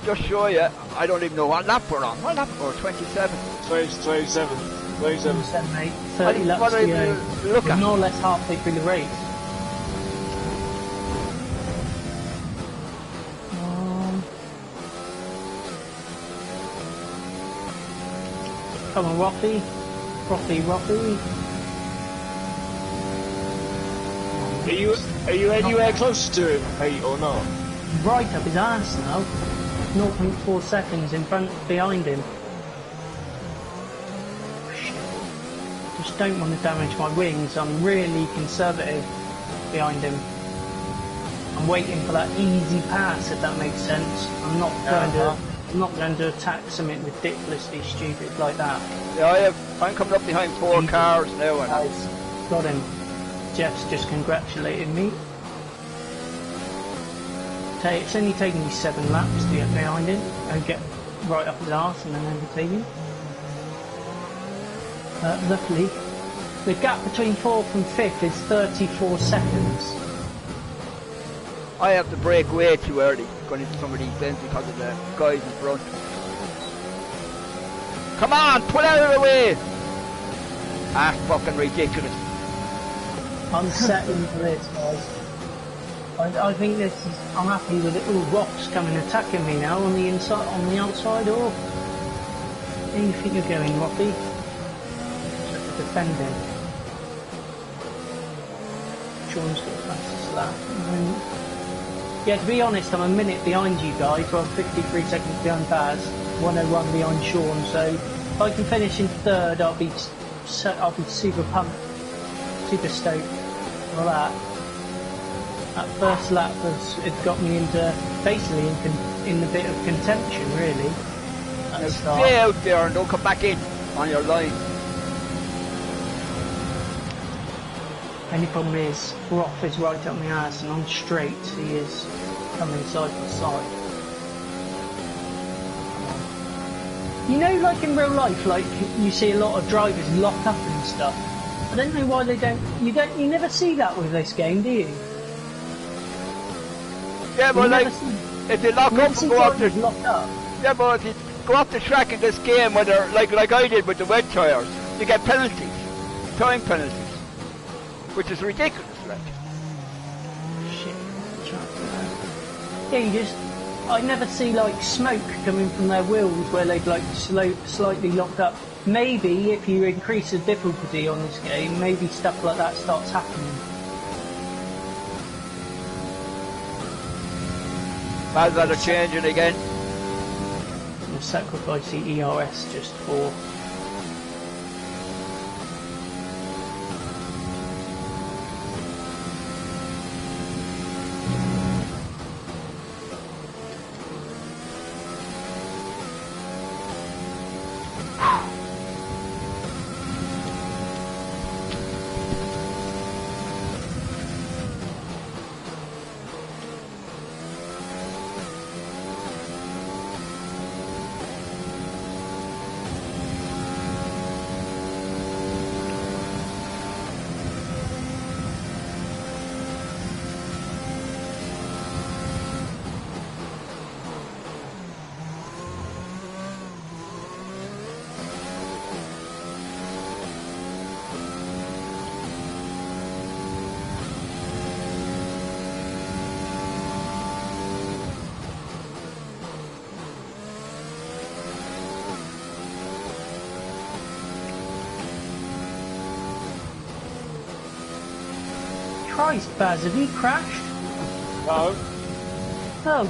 Just show you, I don't even know what lap we're on. What lap? Or 27? 27. 27, mate. 30 laps what to do go. you look We're at? more or less halfway through the race. Come on, Roffy. Roffy. Are you anywhere close to him, Pete, or not? Right up his ass now. 0.4 seconds behind him. Shit. Just don't want to damage my wings. I'm really conservative behind him. I'm waiting for that easy pass, if that makes sense. I'm not going to attack something ridiculously stupid like that. Yeah, I'm coming up behind 4 cars now. And Got him. Jeff's just congratulated me. It's only taken me 7 laps to get behind him and get right up his arse and then overtake him. Luckily, the gap between 4th and 5th is 34 seconds. I have to brake way too early going into some of these bends because of the guys in front. Come on, pull out of the way! Ah, fucking ridiculous. I'm settling for this, guys. I think this is. I'm happy with it. All rocks coming attacking me now on the inside, on the outside. Or where do you think you're going, Rocky? Defending. Sean's got the fastest lap. Yeah, to be honest, I'm a minute behind you guys. So I'm 53 seconds behind Baz, 101 behind Sean. So if I can finish in 3rd, I'll be super pumped, super stoked for that. That first lap it got me into basically in a bit of contention, really. At the start. Stay out there and don't come back in on your line. Only problem is, Roth is right up my ass and I'm straight. He is coming side by side. You know, like in real life, like you see a lot of drivers lock up and stuff. I don't know why they don't. You never see that with this game, do you? Yeah, but like if they lock up and go off the... locked up. Yeah, but if you go off the track in this game, whether like I did with the wet tyres, you get penalties, time penalties, which is ridiculous, like. Shit. Yeah, you just... I never see like smoke coming from their wheels where they've like slightly locked up. Maybe if you increase the difficulty on this game, maybe stuff like that starts happening. Bad weather changing again. We'll sacrifice the ERS just for... Christ, Baz, have you crashed? No. Oh.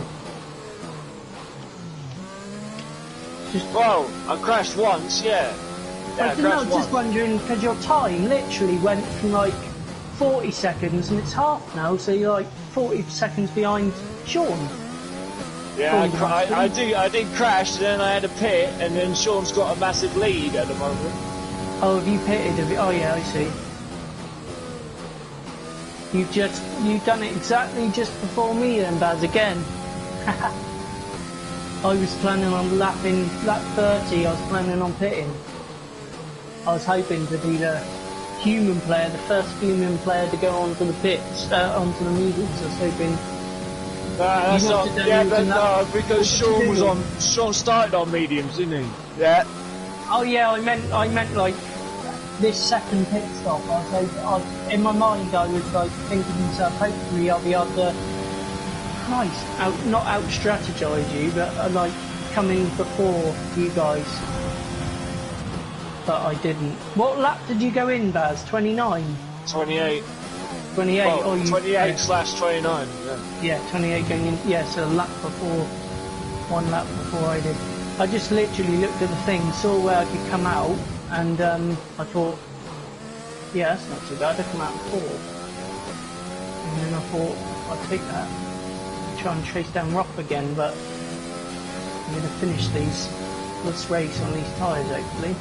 Well, I crashed once, yeah. I don't know, I was just wondering, because your time literally went from like 40 seconds and it's half now, so you're like 40 seconds behind Sean. Yeah, I did crash, then I had a pit, and then Sean's got a massive lead at the moment. Oh, have you pitted? Oh yeah, I see. You've done it exactly just before me then, Baz, again. I was planning on lap 30, I was planning on pitting. I was hoping to be the human player, the first human player to go onto the pits, onto the mediums. I was hoping... that's not, yeah, but no, because Sean started on mediums, didn't he? Yeah. Oh yeah, I meant like this second pit stop. In my mind I was like thinking to myself, hopefully I'll be able to, not out strategize you, but like coming before you guys. But I didn't. What lap did you go in, Baz? 29? 28. 28. Well, oh, 28/29. Yeah. Yeah, 28 going in. Yeah, so one lap before I did. I just literally looked at the thing, saw where I could come out, and I thought, yeah, that's not too bad. I come out before, and then I thought I'd take that, and try and chase down Roth again. But I'm going to finish this race on these tyres, hopefully.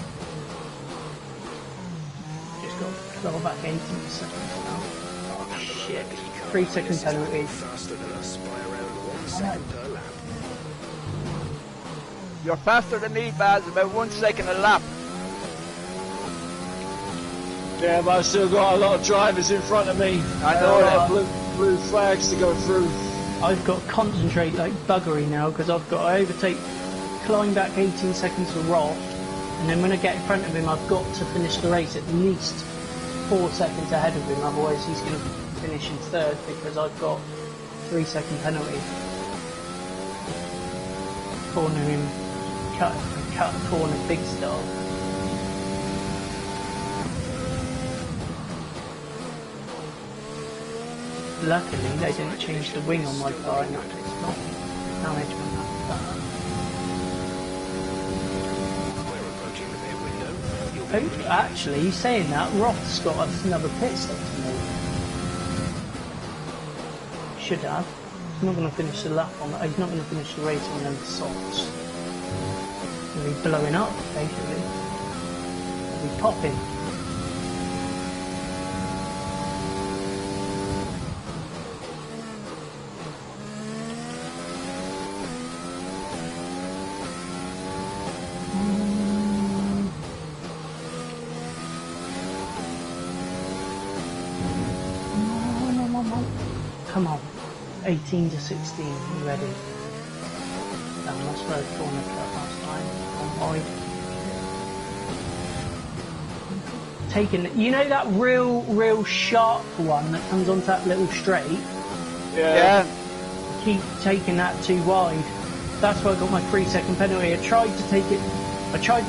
Just got to claw back 18 seconds now. Oh shit! 3 second penalty. Faster than us by around 1 second per lap. You're faster than me, Baz, about 1 second a lap. Yeah, but I've still got a lot of drivers in front of me. I know that. Blue flags to go through. I've got to concentrate like buggery now because I overtake, climb back 18 seconds for Roth, and then when I get in front of him I've got to finish the race at least 4 seconds ahead of him, otherwise he's going to finish in third because I've got 3 second penalty. Corner him, cut corner big style. Luckily they didn't change the wing on my car enough, it's not damage on that. Oh, actually, saying that, Roth's got us another pit stop to make. Should have. He's not going to finish the lap on. He's not going to finish the race on them softs. He'll be blowing up, basically. He'll be popping. Come on, 18 to 16, you ready? That's where the corner cut last time. On wide. Taking, you know that real sharp one that comes onto that little straight? Yeah. Keep taking that too wide. That's where I got my 3-second penalty. I tried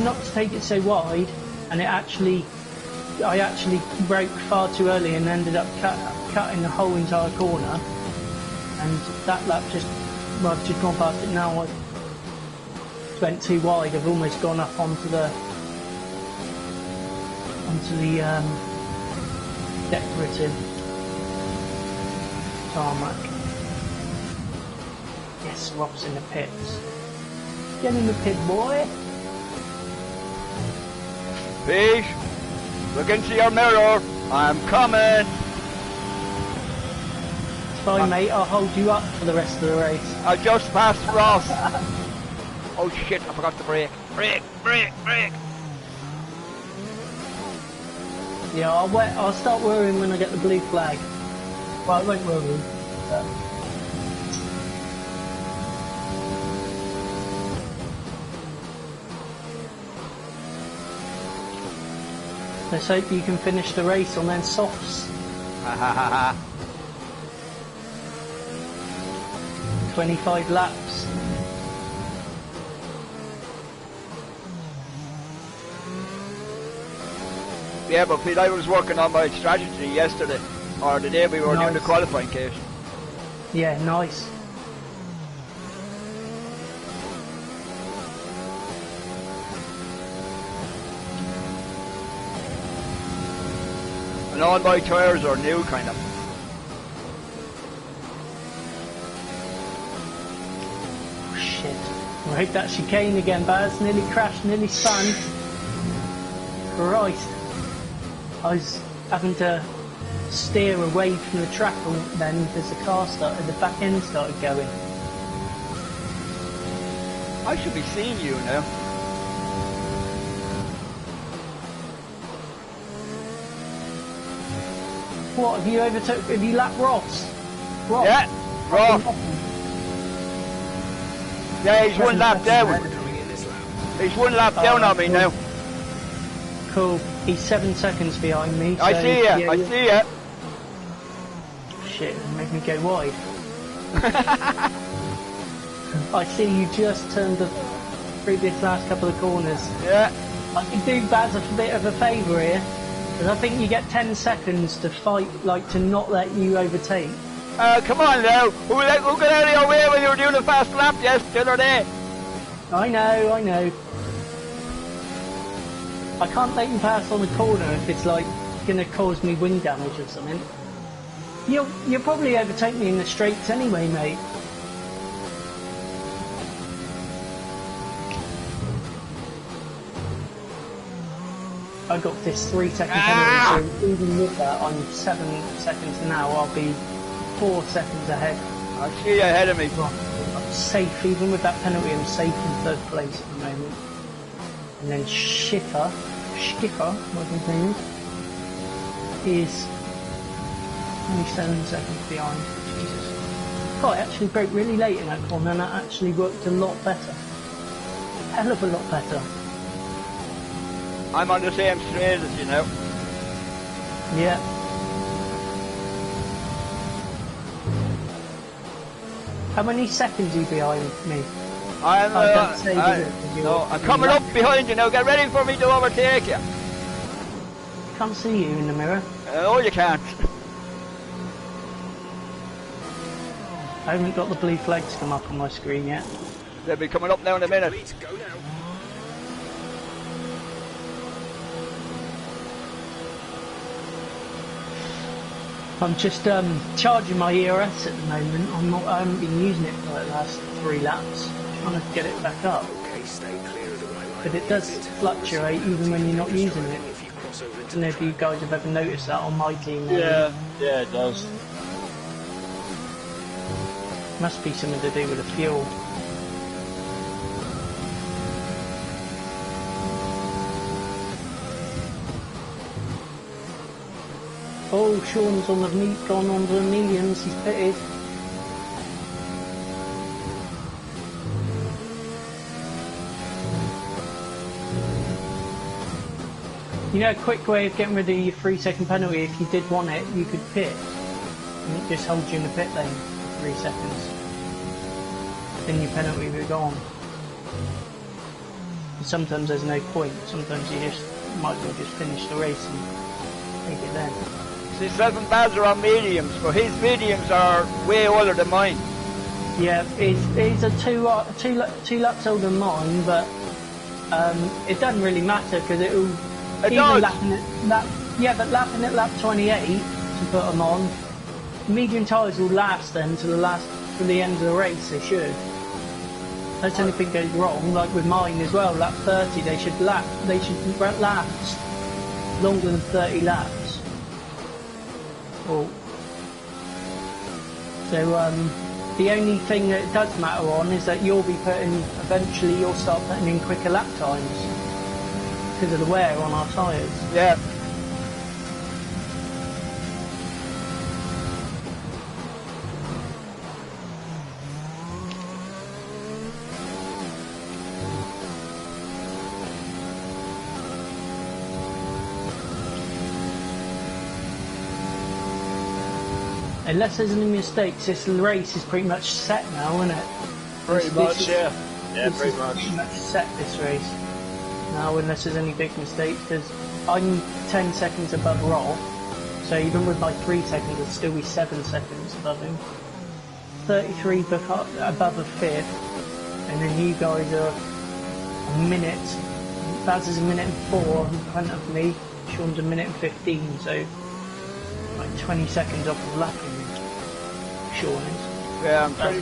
not to take it so wide, and I actually broke far too early and ended up cutting the whole entire corner. And that lap I've just gone past it now. I went too wide. I've almost gone up onto the decorative tarmac. Yes, Rob's in the pits. Get in the pit, boy. Fish, look into your mirror. I'm coming. It's fine, mate. I'll hold you up for the rest of the race. I just passed Ross. Oh shit, I forgot to brake. Brake. Yeah, I'll start worrying when I get the blue flag. Well, I won't worry. But... let's hope you can finish the race on them softs. 25 laps. Yeah, but Pete, I was working on my strategy yesterday, or the day we were doing the qualifying case. Yeah, nice. And all my tyres are new, kind of. Oh, shit. I hope that chicane again, Baz. Nearly crashed, nearly spun. Christ. I was having to steer away from the track then because the back end started going. I should be seeing you now. What, have you lapped Ross? Yeah, Ross. Yeah, he's one lap down. He's one lap down on me now. Cool. He's 7 seconds behind me. I so, see ya. yeah, I see ya. Shit, it made me go wide. I see you just turned the previous last couple of corners. Yeah. I could do Baz a bit of a favour here, because I think you get 10 seconds to fight, like to not let you overtake. Come on now. Who got out of your way when you were doing a fast lap the other day? I know. I can't let you pass on the corner if it's like going to cause me wing damage or something. You'll probably overtake me in the straights anyway, mate. I got this 3-second penalty, so even with that, I'm 7 seconds now. I'll be 4 seconds ahead. I see you ahead of me. I'm safe, even with that penalty. I'm safe in 3rd place at the moment. And then Schiffer, whatever his name is 27 seconds behind. Jesus. God, I actually broke really late in that corner, and that actually worked a lot better. Hell of a lot better. I'm on the same straight as you know. Yeah. How many seconds are you behind me? I'm coming up behind you now. Get ready for me to overtake you. Can't see you in the mirror. No, you can't. I haven't got the blue flags come up on my screen yet. They'll be coming up now in a minute. Go now. I'm just charging my ERS at the moment. I haven't been using it for the last 3 laps. Trying to get it back up. Okay, stay clear of the right line. But it does fluctuate even when you're not using it. I don't know if you guys have ever noticed that on my team. Yeah, it does. Must be something to do with the fuel. Oh, Sean's on gone on the mediums, he's pitted. You know, a quick way of getting rid of your 3-second penalty, if you did want it, you could pit. And it just holds you in the pit lane for 3 seconds. Then your penalty will go on. Sometimes there's no point. Sometimes you just might as well just finish the race and take it then. See, Seven Baz are on mediums, but his mediums are way older than mine. Yeah, he's a two laps older than mine, but it doesn't really matter because it'll. It does. Lapping at lap 28 to put them on, medium tyres will last then to the end of the race. They should. Unless anything goes wrong, like with mine as well. Lap 30, they should last longer than 30 laps. Oh. So the only thing that it does matter on is that eventually you'll start putting in quicker lap times because of the wear on our tyres. Yeah. Unless there's any mistakes, this race is pretty much set now, isn't it? Pretty much, yeah. Yeah, pretty much. Pretty much set this race now, unless there's any big mistakes, because I'm 10 seconds above Roll, so even with my 3 seconds, I'd still be 7 seconds above him. 33 above a fifth, and then you guys are a minute. Baz is a minute and 4 in front of me. Sean's a minute and 15, so like 20 seconds off of lapping. Sean is. Yeah, I'm 20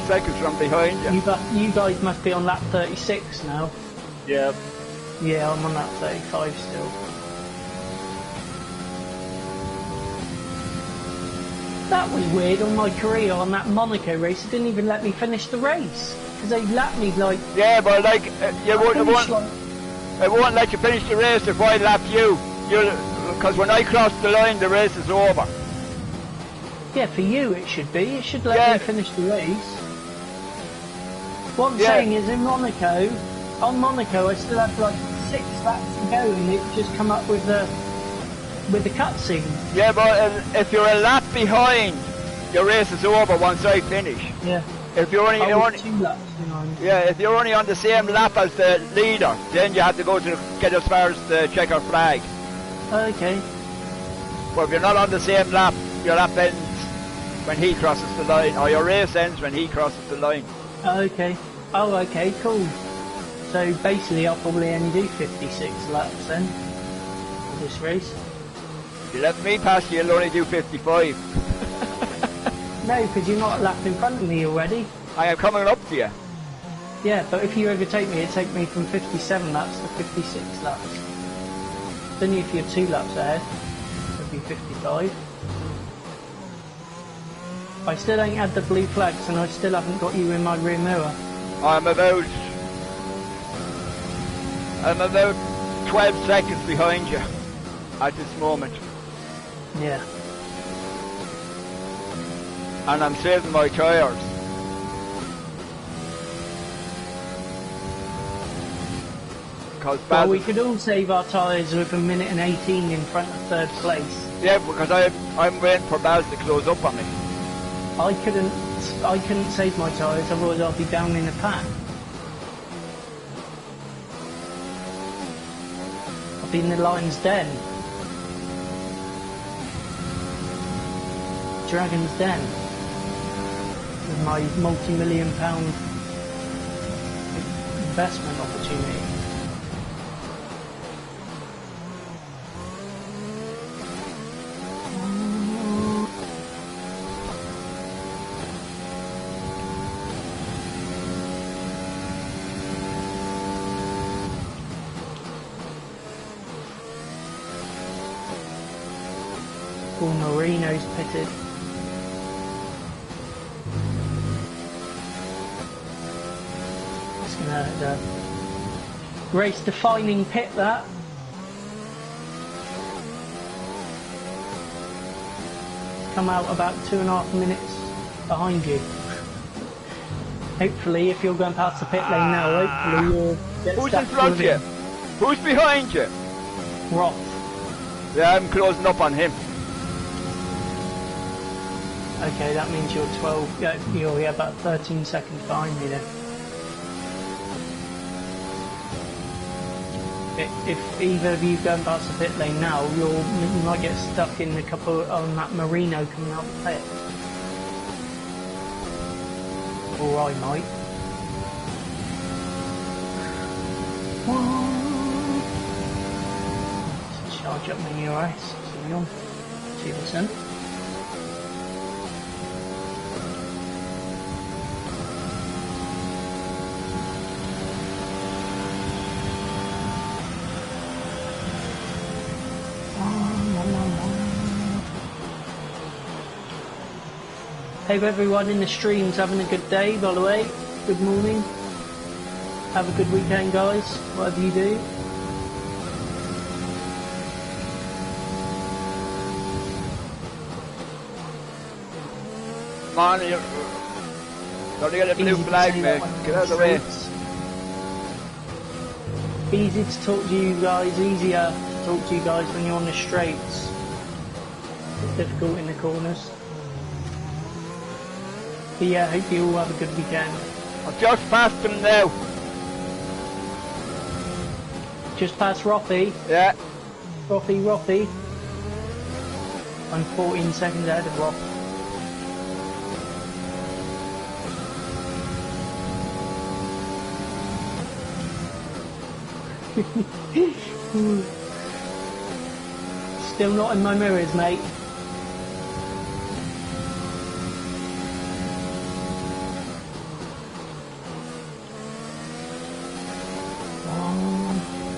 seconds from behind you. You guys must be on lap 36 now. Yeah. Yeah, I'm on lap 35 still. That was weird on my career on that Monaco race. It didn't even let me finish the race because they lapped me like. Yeah, but like it won't let you finish the race if I lap you. Because when I cross the line, the race is over. Yeah, for you it should be. It should let me finish the race. What I'm saying is, on Monaco, I still have like 6 laps to go, and it just come up with the cutscene. Yeah, but if you're a lap behind, your race is over once I finish. Yeah. If you're only 2 laps behind. Yeah, if you're only on the same lap as the leader, then you have to go to get as far as the checker flag. Okay. But if you're not on the same lap, your lap ends when he crosses the line, or your race ends when he crosses the line. Okay. Oh, okay, cool. So basically, I'll probably only do 56 laps then for this race. If you let me pass you, you'll only do 55. No, because you're not a lap in front of me already. I am coming up to you. Yeah, but if you overtake me, it'd take me from 57 laps to 56 laps. Then if you're 2 laps ahead, it'd be 55. I still ain't had the blue flags and I still haven't got you in my rear mirror. I'm about 12 seconds behind you at this moment. Yeah. And I'm saving my tyres. Well, we could all save our tyres with 1 minute and 18 in front of 3rd place. Yeah, because I'm waiting for Baz to close up on me. I couldn't save my tyres, otherwise I'd be down in the pack. I'd be in the lion's den. Dragon's Den. With my multi-million pound investment opportunity. Paul Marino's pitted. It's gonna race defining pit that. Come out about 2.5 minutes behind you. Hopefully, if you're going past the pit lane now, hopefully you'll get Who's stuck in front of with you? him. Who's behind you? Roth. Yeah, I'm closing up on him. Okay, that means you're 12. Yeah, you're about 13 seconds behind me then. If either of you going past the pit lane now, you might get stuck in a couple on that Merino coming out the pit. Or I might. Charge up my ERS. So on 2%. Hope everyone in the stream's having a good day, by the way. Good morning. Have a good weekend, guys. Whatever you do. Come on, you're... Don't get a blue flag, mate. Get out of the way. Easy to talk to you guys, easier to talk to you guys when you're on the straights. It's difficult in the corners. But yeah, hope you all have a good weekend. I've just passed him now. Just past Roffy. Yeah. Roffy. I'm 14 seconds ahead of Roth. Still not in my mirrors, mate.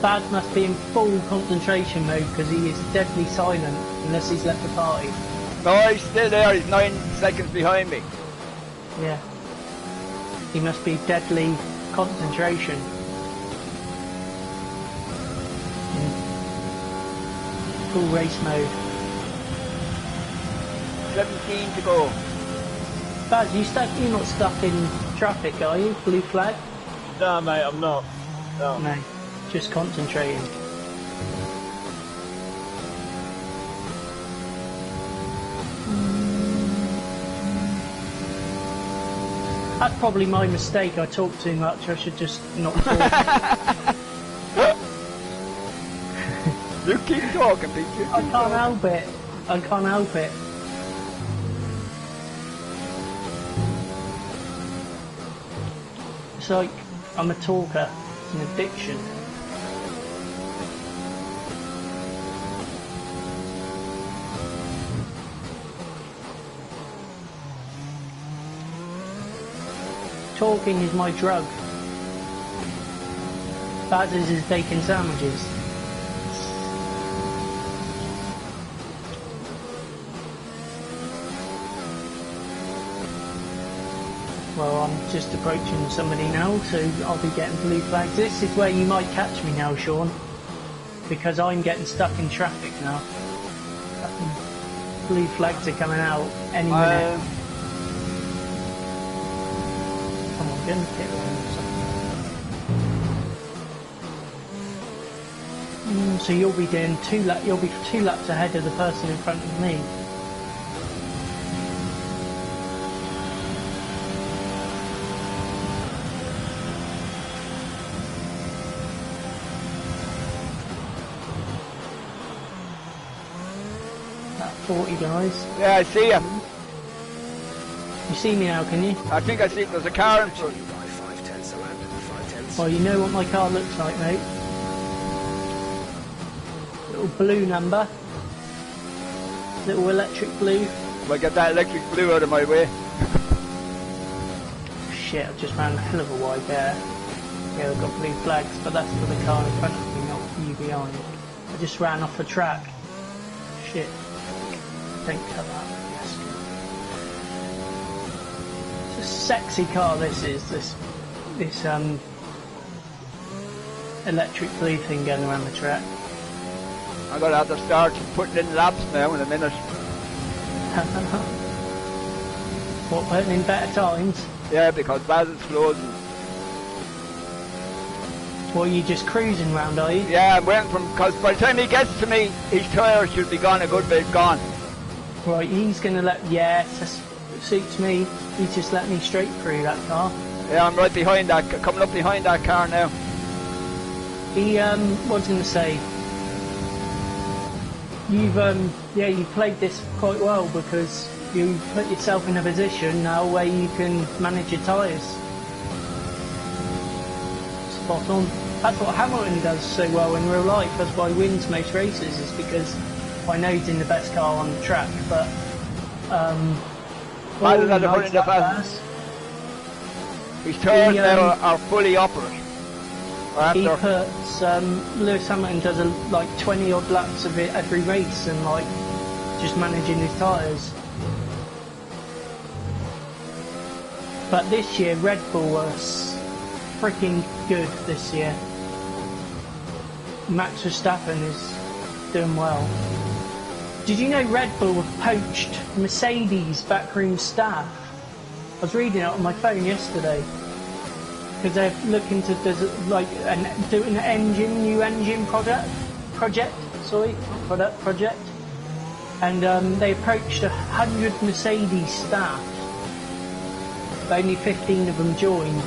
Baz must be in full concentration mode because he is deadly silent unless he's left the party. No, he's still there. He's 9 seconds behind me. Yeah. He must be deadly concentration. In full race mode. 17 to go. Baz, you're not stuck in traffic, are you? Blue flag? No, mate, I'm not. No. Just concentrating. That's probably my mistake. I talk too much. I should just not talk. You keep talking, Pete. I can't help it. I can't help it. It's like I'm a talker. It's an addiction. Talking is my drug. Baz's is bacon sandwiches. Well, I'm just approaching somebody now, so I'll be getting blue flags. This is where you might catch me now, Sean, because I'm getting stuck in traffic now. Blue flags are coming out any minute. Come on, get in the pit lane or something. So you'll be doing you'll be 2 laps ahead of the person in front of me. About 40 guys. Yeah, I see you. You see me now, can you? I think I see there's a car in front. Well, you know what my car looks like, mate. Little blue number. Little electric blue. Well, get that electric blue out of my way. Shit, I've just ran a hell of a wide there. Yeah, I've got blue flags, but that's for the car in front of me, not you behind. I just ran off the track. Shit. Don't cut that. Yes. It's a sexy car, this is. This electric blue thing going around the track. I'm gonna have to start putting in laps now in a minute. What, putting in better times? Yeah, because Baz is closing. Well, you just cruising round, are you? Yeah, I'm waiting for him, because by the time he gets to me, his tyres should be gone, a good bit gone. Right, he's going to let... Yes, that suits me. He just let me straight through that car. Yeah, I'm right behind that, coming up behind that car now. He, what was I going to say? You've played this quite well because you put yourself in a position now where you can manage your tyres. Spot on. That's what Hamilton does so well in real life. That's why he wins most races, is because I know he's in the best car on the track, but Why does that put in the past? His tyres now are fully operate. He puts Lewis Hamilton does like 20 odd laps of it every race, and like just managing his tyres. But this year Red Bull was freaking good this year. Max Verstappen is doing well. Did you know Red Bull have poached Mercedes backroom staff? I was reading it on my phone yesterday. Because they're looking to do an new engine project, and they approached 100 Mercedes staff. But only 15 of them joined.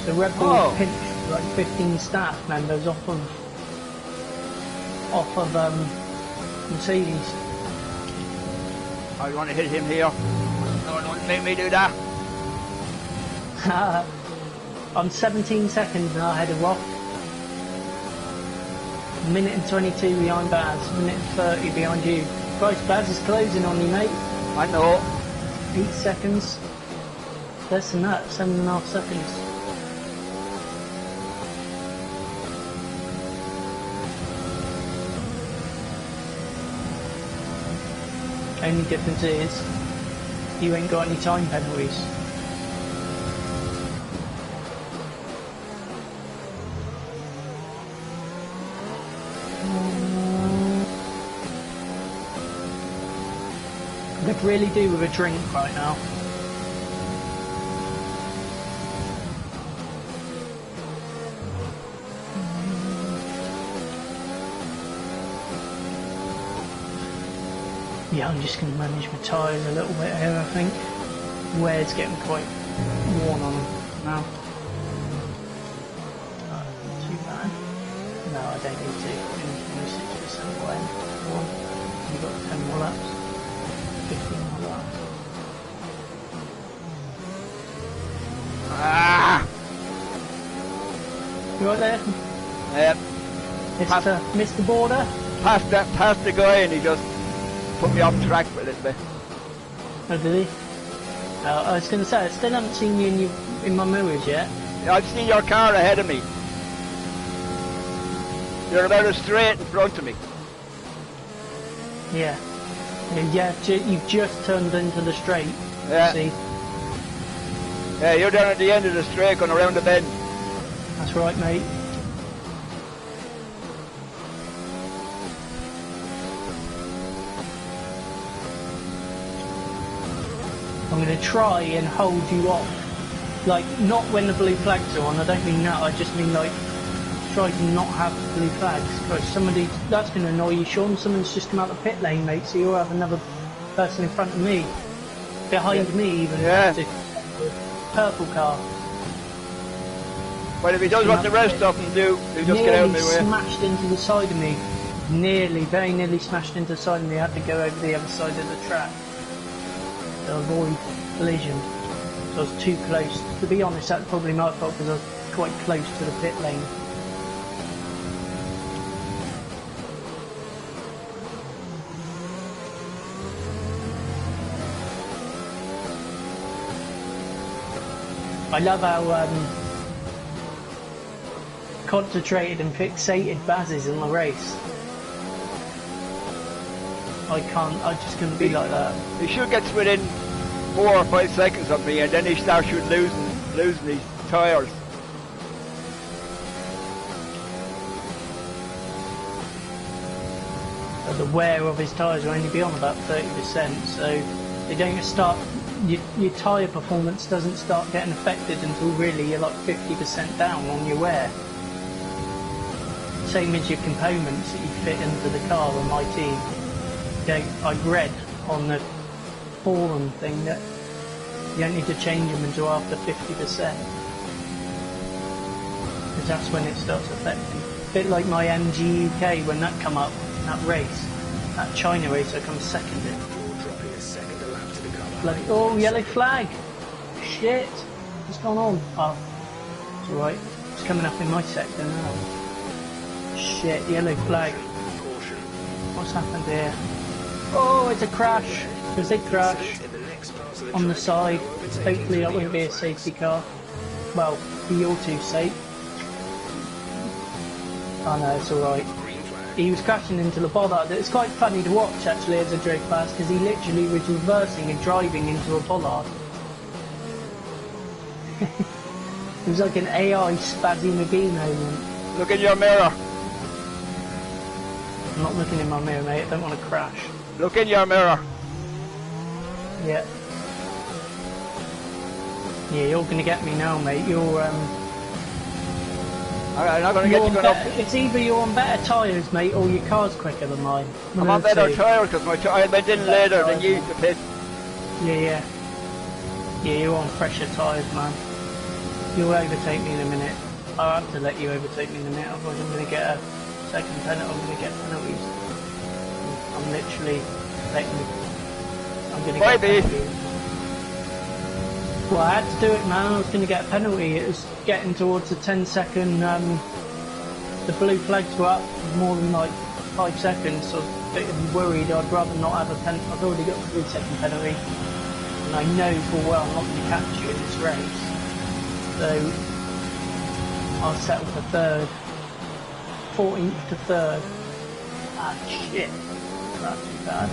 So Red Bull pinched like 15 staff members off of Mercedes. Oh, you want to hit him here? No, don't make me do that. I'm 17 seconds now ahead of Rock. Minute and 22 behind Baz. Minute and 30 behind you. Christ, Baz is closing on you, mate. I know. 8 seconds. Less than that, 7.5 seconds. Only difference is you ain't got any time penalties. I could really do with a drink right now. Yeah, I'm just going to manage my tyres a little bit here, I think. Wear's getting quite worn on them now. Not too bad. No, I don't need to. I'm 26% wear. You've got 10 more laps. 15 more laps. Ah! You right there? Yep. Mr. Border? Past the guy, and he just put me off track for a little bit. Oh, did he? I was going to say, I still haven't seen you in my mirrors yet. I've seen your car ahead of me. You're about as straight in front of me. Yeah. You've just turned into the straight. Yeah. See? Yeah, you're down at the end of the straight going around the bend. That's right, mate. I'm going to try and hold you off. Like, not when the blue flags are on, I don't mean that, I just mean like, try to not have the blue flags. Because that's going to annoy you, Sean. Someone's just come out the pit lane, mate, so you'll have another person in front of me. Behind me, even. Yeah. Purple car. Well, if he does what the rest of them do, he'll just get out of my way. Smashed into the side of me. Very nearly smashed into the side of me. I had to go over the other side of the track to avoid collision. So I was too close. To be honest, that's probably my fault because I was quite close to the pit lane. I love how concentrated and fixated Baz is in the race. I just couldn't be like that. He should get within 4 or 5 seconds of me, and then he starts losing his tyres. The wear of his tyres will only be on about 30%, so they don't start your tyre performance doesn't start getting affected until really you're like 50% down on your wear. Same as your components that you fit into the car on my team. I read on the forum thing that you don't need to change them until after 50%. Because that's when it starts affecting. A bit like my MG UK when that come up, that race. That China race I come second in. Dropping a second a lap to the cover. Bloody, oh, yellow flag! Shit! What's going on? Oh, it's alright. It's coming up in my sector now. Shit, yellow flag. Caution. What's happened here? Oh, it's a crash! There's a crash In the next pass of the on the track, side. overtaking Hopefully that the won't be a offside. safety car. Well, for your two sake. Oh no, it's alright. Green flag. He was crashing into the bollard. It's quite funny to watch actually as I drove past because he literally was reversing and driving into a bollard. It was like an AI Spazzy McGee moment. Look in your mirror. I'm not looking in my mirror, mate. I don't want to crash. Look in your mirror. Yeah. Yeah, you're going to get me now, mate. You're I'm not going to get you going up. It's either you're on better tyres, mate, or your car's quicker than mine. I'm on better tyres because I went in later than you to pit. Yeah. Yeah, you're on fresher tyres, man. You'll overtake me in a minute. I'll have to let you overtake me in a minute, otherwise I'm going to get a second penalty. I'm going to get penalties. I'm literally letting you. I'm going to get penalties. Well, I had to do it, man. I was going to get a penalty. It was getting towards the 10-second. The blue flags were up more than like 5 seconds, so I was a bit worried. I'd rather not have a penalty. I've already got a 3-second penalty, and I know full well I'm not going to catch you in this race. So I'll settle for third. 14th to third. Ah, shit. That's too bad.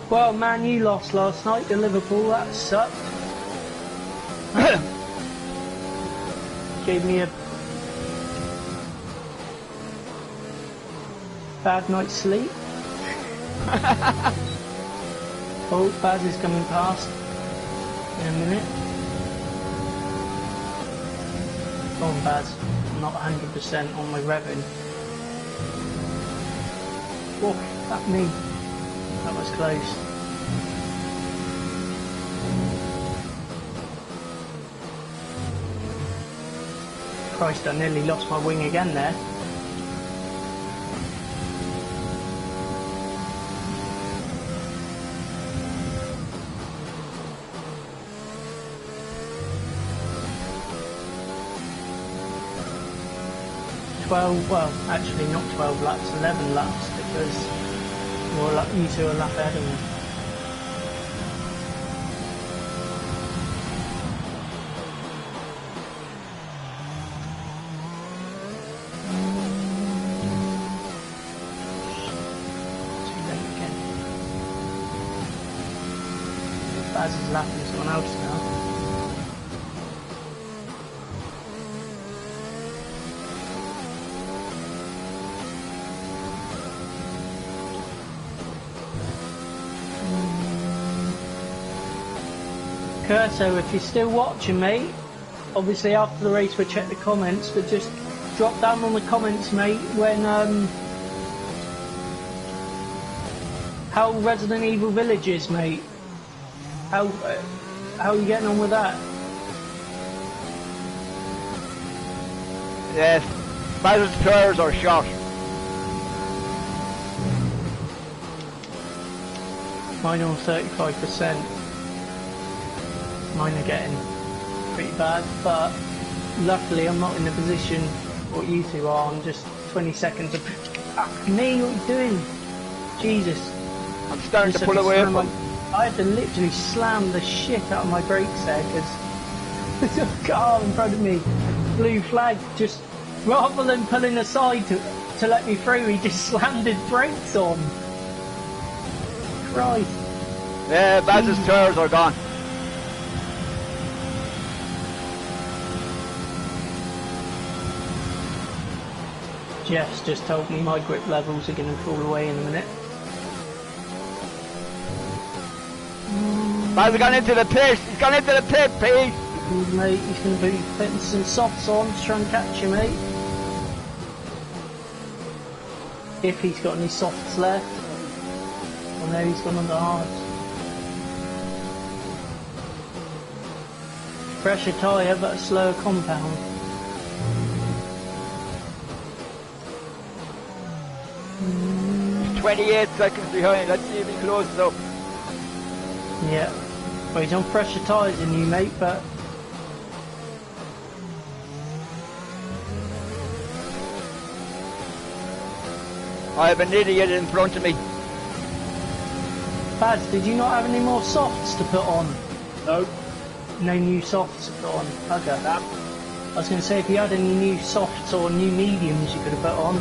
Well, man, you lost last night to Liverpool. That sucked. Gave me a bad night's sleep. Oh, Baz is coming past in a minute. Go on, Baz. I'm not 100% on my revving. Oh, fuck me. That was close. Christ, I nearly lost my wing again there. Well, actually not 12 laps, 11 laps, because you two are a lap ahead of me. Too late again. Baz is lapping someone else now. Curso, if you're still watching, mate, obviously after the race we'll check the comments, but just drop down on the comments, mate, when how Resident Evil Village is, mate. How are you getting on with that? Yes, Maz's tyres are shot. Mine are on 35%. Mine are getting pretty bad, but luckily I'm not in the position what you two are. I'm just 20 seconds of fuck me, what are you doing? Jesus. I'm starting to pull away from. I had to literally slam the shit out of my brakes there because there's a car in front of me. Blue flag just Rather than pulling aside to let me through, he just slammed his brakes on. Christ. Yeah, Baz's tyres are gone. Jeff's just told me my grip levels are going to fall away in a minute. Baz has gone into the pit. He's gone into the pit, Pete. Mate, he's going to be putting some softs on to try and catch you, mate. If he's got any softs left. I know he's gone on the hards. Fresher tyre, but a slower compound. He's 28 seconds behind. Let's see if he closes up. Yeah. Well, he's on fresher tyres than you, mate, but... I have an idiot in front of me. Baz, did you not have any more softs to put on? No. No new softs to put on? Okay. Nah. I was going to say, if you had any new softs or new mediums you could have put on.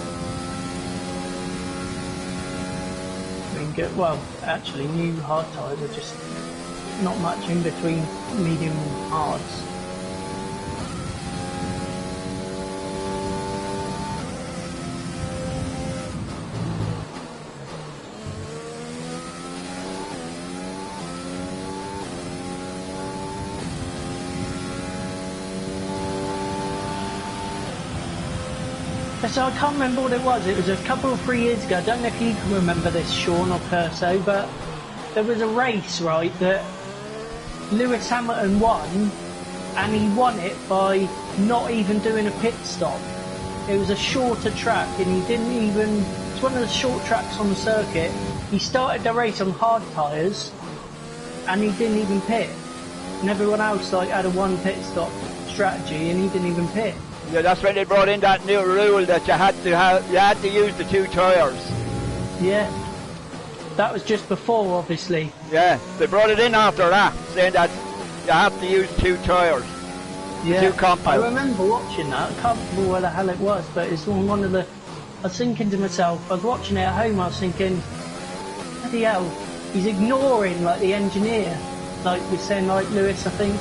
I mean, well, actually, new hard tyres are just not much in between medium and hards. So I can't remember what it was. It was a couple or 3 years ago. I don't know if you can remember this, Sean or Curso, but there was a race, right, that Lewis Hamilton won, and he won it by not even doing a pit stop. It was a shorter track, and he didn't even... It's one of the short tracks on the circuit. He started the race on hard tyres, and he didn't even pit. And everyone else had a one pit stop strategy, and he didn't even pit. Yeah, that's when they brought in that new rule that you had to use the 2 tyres. Yeah. That was just before, obviously. Yeah, they brought it in after that, saying that you have to use 2 tyres. Yeah. 2 compounds. I remember watching that. I can't remember where the hell it was, but it's on one of the... I was thinking to myself, I was watching it at home, I was thinking, bloody hell, he's ignoring, the engineer. We're saying, Lewis, I think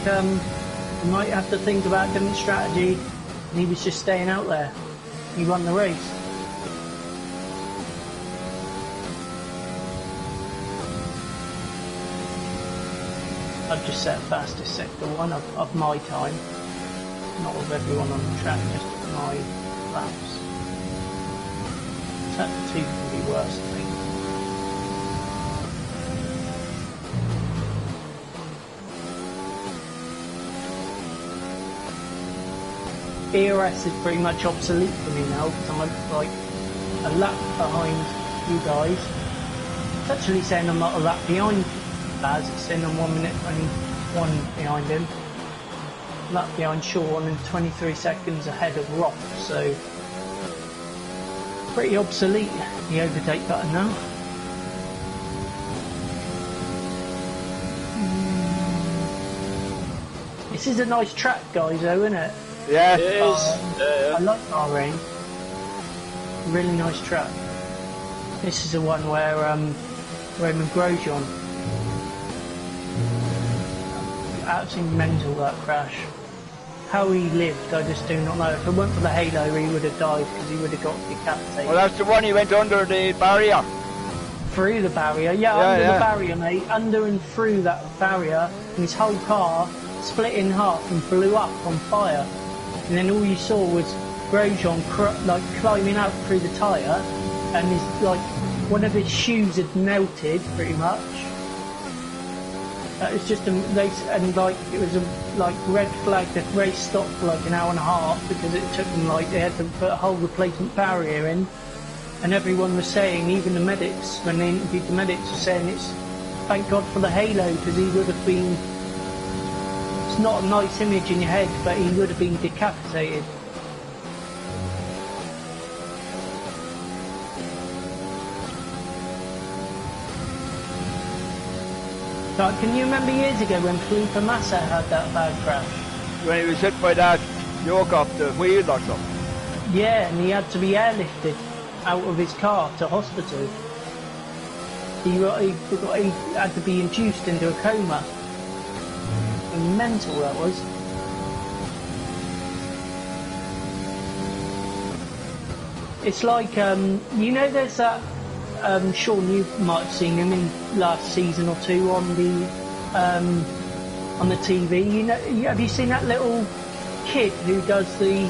you might have to think about different strategy. And he was just staying out there. He won the race. I've just set fastest sector 1 of my time. Not of everyone on the track, just of my laps. Sector 2 can be worse, I think. ERS is pretty much obsolete for me now because I'm a lap behind you guys. It's actually saying I'm not a lap behind Baz, it's saying I'm 1 minute only 1 behind him. Lap behind Sean and 23 seconds ahead of Roth, so pretty obsolete, the overtake button now. This is a nice track, guys, though, isn't it? Yeah. It is. I like Bahrain. Really nice track. This is the one where Raymond Grosjean. Absolutely mental, that crash. How he lived, I just do not know. If it weren't for the halo, he would have died because he would have got decapitated. Well, that's the one he went under the barrier. Through the barrier, under the barrier, mate. Under and through that barrier, and his whole car split in half and blew up on fire. And then all you saw was Grosjean climbing out through the tyre, and his one of his shoes had melted pretty much. That was just it was a red flag. The race stopped for an hour and a half because it took them they had to put a whole replacement barrier in, and everyone was saying, even the medics when they interviewed the medics were saying it's thank God for the halo because he would have been. It's not a nice image in your head, but he would have been decapitated. Can you remember years ago when Felipe Massa had that bad crash? When he was hit by that yoke off the wheel or something. Yeah, and he had to be airlifted out of his car to hospital. He had to be induced into a coma. Mental that was. It's like, you know, there's that, Sean, you might have seen him in last season or two on the TV. You know, have you seen that little kid who does the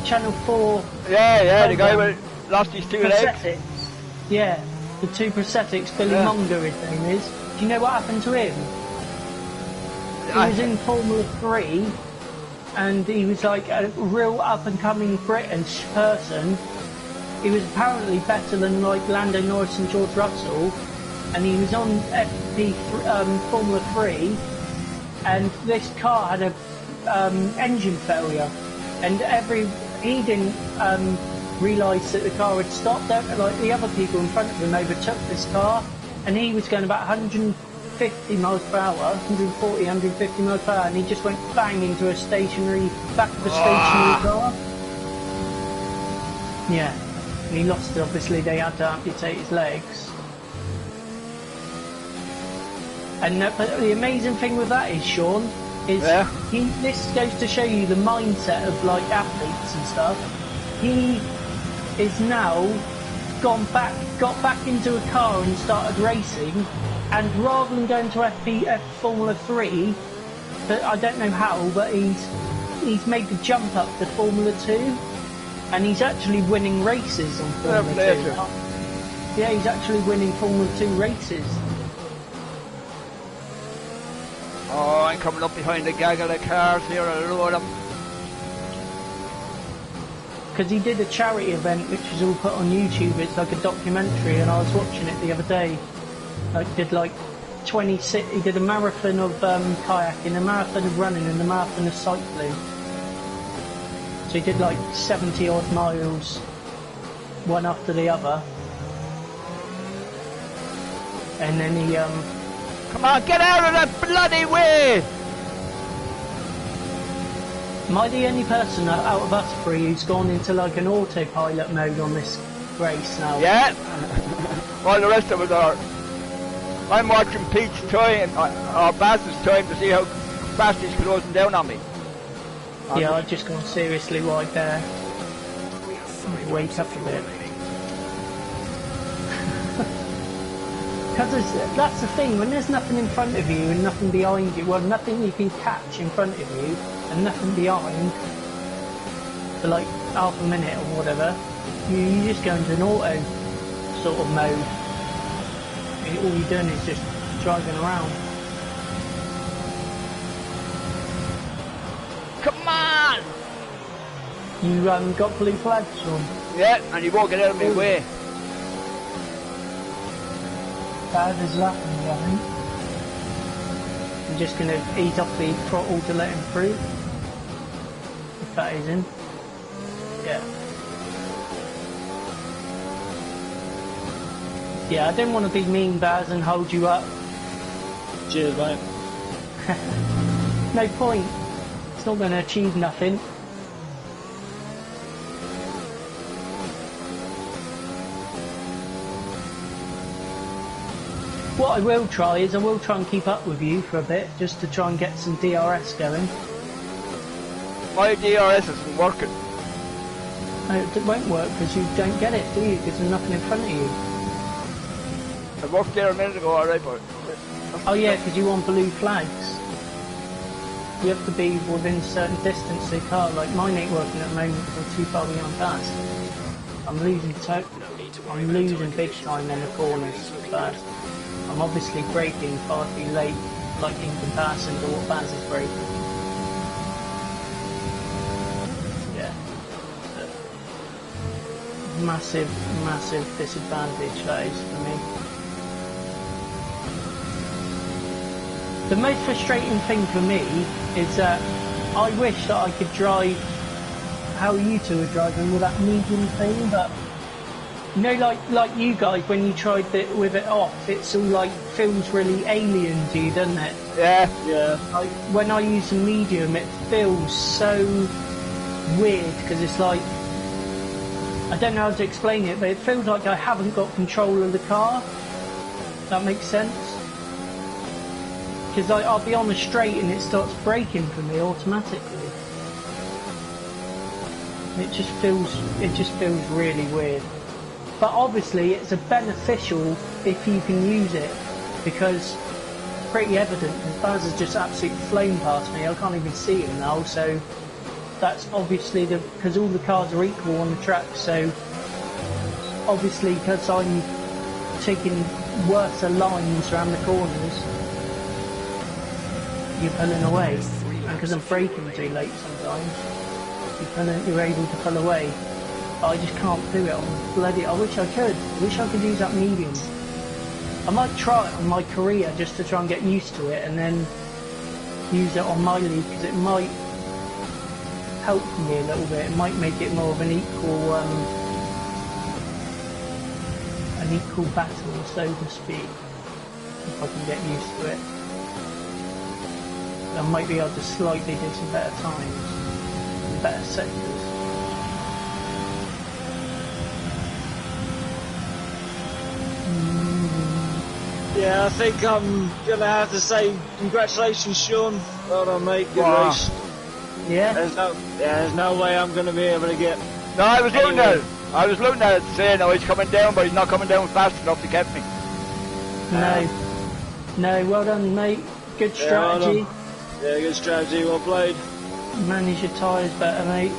Channel 4? Yeah, the guy who lost his 2 legs. Yeah, the 2 prosthetics, Billy Munger his name is. Do you know what happened to him? He was in Formula 3 and he was like a real up-and-coming British person. He was apparently better than like Lando Norris and George Russell, and he was on Formula 3, and this car had a engine failure, and he didn't realise that the car had stopped. Like the other people in front of him overtook this car, and he was going about 150 miles per hour, 140, 150 miles per hour, and he just went bang into back of a stationary car. Yeah, and he lost it. Obviously, they had to amputate his legs. And but the amazing thing with that is, Sean, is this goes to show you the mindset of like athletes and stuff. He is now got back into a car and started racing, and rather than going to Formula 3, but I don't know how, but he's made the jump up to Formula 2, and he's actually winning races on Formula 2. Yeah, he's actually winning Formula 2 races. Oh, I'm coming up behind the gaggle of cars here, a load of them. Because he did a charity event which is all put on YouTube. It's like a documentary, and I was watching it the other day. Did like 26. He did a marathon of kayaking, a marathon of running, and a marathon of cycling. So he did like 70 odd miles, one after the other. And then he come on, get out of that bloody way! Am I the only person out of us three who's gone into like an autopilot mode on this race now? Yeah. While the rest of us are. I'm watching Pete's time, or Baz's time, to see how fast he's closing down on me. Yeah, I've just gone seriously wide there. Wake up a bit. Because that's the thing, when there's nothing in front of you and nothing behind you, well, nothing you can catch in front of you and nothing behind for like half a minute or whatever, you just go into an auto sort of mode. And all you're doing is just driving around. Come on! You got blue flags, Sean? Yeah, and you won't get out of my way. Bad is laughing behind. I'm just going to ease up the throttle to let him through. If that is in. Yeah. Yeah, I didn't want to be mean, Baz, and hold you up. Cheers, mate. No point. It's not going to achieve nothing. What I will try is I will try and keep up with you for a bit, just to try and get some DRS going. My DRS isn't working. No, it won't work because you don't get it, do you? Because there's nothing in front of you. I worked there a minute ago, alright, but... Oh yeah, because you want blue flags. You have to be within a certain distance of the car. Like mine ain't working at the moment, I'm too far behind fast. I'm losing big time in the corners fast. I'm obviously braking far too late, like in comparison to what Baz is braking. Yeah. Massive, massive disadvantage that is for me. The most frustrating thing for me is that I wish that I could drive how you two are driving with that medium thing, but you know, like you guys, when you tried it with it off, it's all like feels really alien to you, doesn't it? Yeah. Yeah. Like when I use the medium, it feels so weird because it's like, I don't know how to explain it, but it feels like I haven't got control of the car. That makes sense? Because I'll be on the straight and it starts braking for me automatically. It just feels really weird. But obviously it's a beneficial if you can use it, because it's pretty evident, because Baz has just absolutely flown past me. I can't even see him now, so that's obviously because all the cars are equal on the track, so obviously because I'm taking worse lines around the corners, you're pulling away, and because I'm braking too late sometimes, you're able to pull away. But I just can't do it on bloody. I wish I could. I wish I could use that medium. I might try it on my career just to try and get used to it, and then use it on my league, because it might help me a little bit. It might make it more of an equal battle, so to speak, if I can get used to it. I might be able to slightly do some better times, some better sectors. Yeah, I think I'm gonna have to say congratulations, Sean. Well done, mate. Good race. Yeah. There's no way I'm gonna be able to get. No, I was looking at it. I was looking at it saying, oh, he's coming down, but he's not coming down fast enough to get me. No, well done, mate. Good strategy. Well yeah, good strategy. Well played. Manage your tyres better, mate.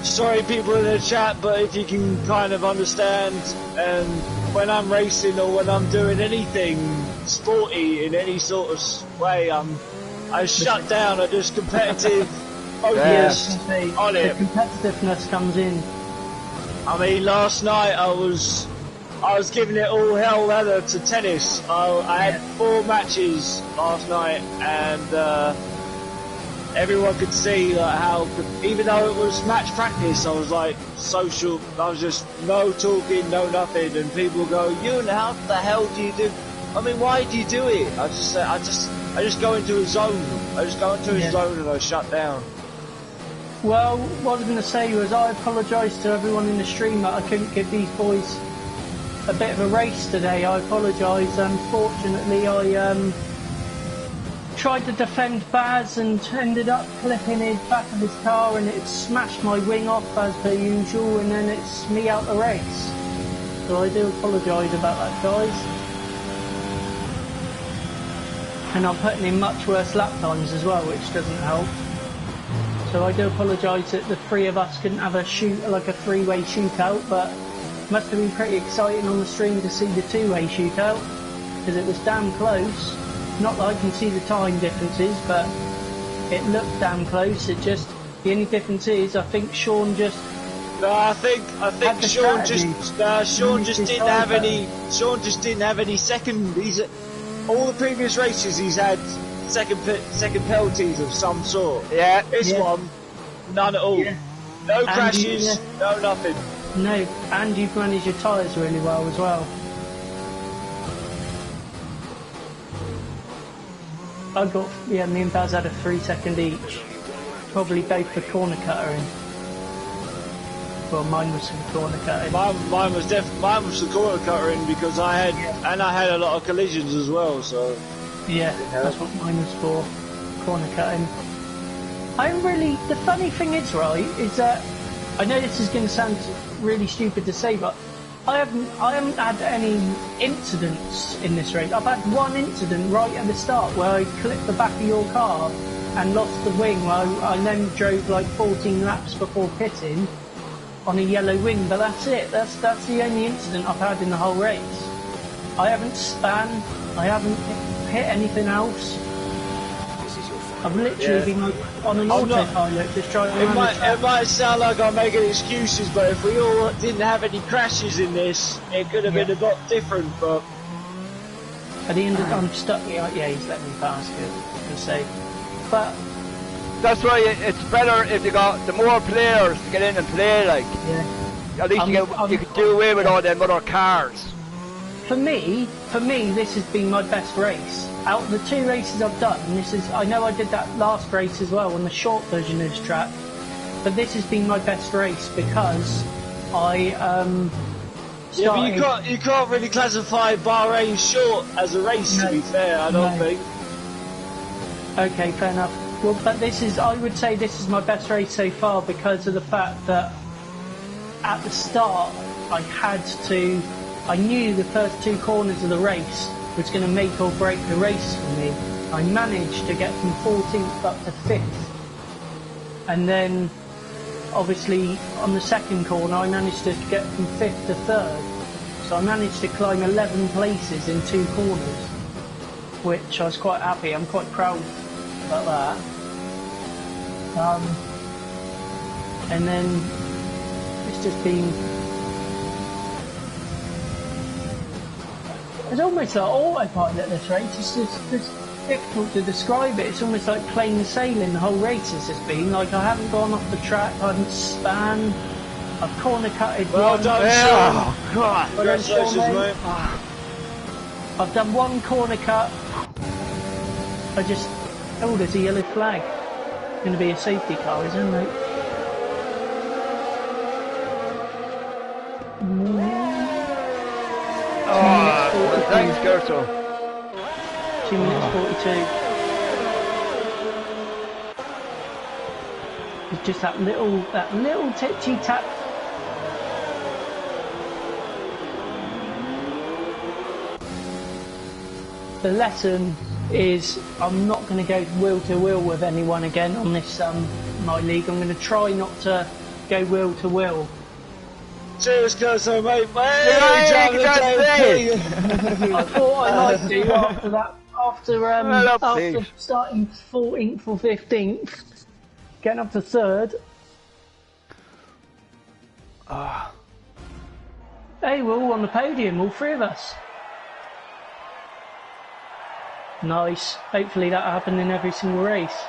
Sorry, people in the chat, but if you can kind of understand, and when I'm racing or when I'm doing anything sporty in any sort of way, I shut down. I just competitive focus on it. The competitiveness comes in. I mean, last night I was giving it all hell leather to tennis. I had 4 matches last night, and everyone could see how, even though it was match practice, I was like social. I was just no talking, no nothing, and people go, "You, how the hell do you do?" I mean, why do you do it? I just go into a zone. I just go into a zone and I shut down. Well, what I was going to say was I apologise to everyone in the stream that I couldn't give these boys a bit of a race today. I apologise. Unfortunately, I tried to defend Baz and ended up clipping his back of his car, and it smashed my wing off as per usual, and then it's me out the race. So I do apologise about that, guys. And I'm putting in much worse lap times as well, which doesn't help. So I do apologise that the 3 of us couldn't have a 3-way shootout, but it must have been pretty exciting on the stream to see the 2-way shootout, because it was damn close. Not that I can see the time differences, but it looked damn close. It just, the only difference is I think Sean just. No, I think Sean just didn't have any. Sean just didn't have any second. All the previous races he's had second penalties of some sort. Yeah. This one, none at all. Yeah. No crashes, no nothing. No, and you've managed your tyres really well as well. me and Baz had a 3-second each. Probably both for corner cuttering. Well, mine was some corner cutting. Mine was the corner cuttering because I had a lot of collisions as well. So yeah, that's what mine was for, corner cutting. The funny thing is, right, is that I know this is going to sound really stupid to say, but I haven't had any incidents in this race. I've had one incident right at the start where I clipped the back of your car and lost the wing. I then drove like 14 laps before pitting on a yellow wing, but that's it. That's the only incident I've had in the whole race. I haven't span. I haven't hit anything else. I've literally been like on an autopilot just driving around. It might sound like I'm making excuses, but if we all didn't have any crashes in this, it could have been a lot different. But at the end, I'm stuck. Yeah, he's let me pass. Good to say, but that's why it's better if you got the more players to get in and play. Like, at least you can do away with all them other cars. For me, this has been my best race. Out of the 2 races I've done, I know I did that last race as well on the short version of this track, but this has been my best race because I started... Yeah, but you can't really classify Bahrain short as a race, to be fair, I don't think. Okay, fair enough. Well, but I would say this is my best race so far because of the fact that at the start I knew the first 2 corners of the race was going to make or break the race for me. I managed to get from 14th up to 5th. And then, obviously, on the second corner, I managed to get from 5th to 3rd. So I managed to climb 11 places in 2 corners, which I was quite happy. I'm quite proud about that. And then it's just been... It's almost like autopilot, this race. It's just difficult to describe it. It's almost like plain sailing the whole race has just been. Like, I haven't gone off the track, I haven't spanned, I've corner cutted well done, oh, God. Congratulations, mate. I've done 1 corner cut. Oh, there's a yellow flag. Going to be a safety car, isn't it? Thanks, Gerso. 2 minutes 42. It's just that little titchy tap. The lesson is I'm not going to go wheel to wheel with anyone again on this my league. I'm going to try not to go wheel to wheel. Cheers, Curso, mate. I thought I might do after that. After starting 14th or 15th, getting up to 3rd. Hey, we're all on the podium, all 3 of us. Nice. Hopefully that happened in every single race.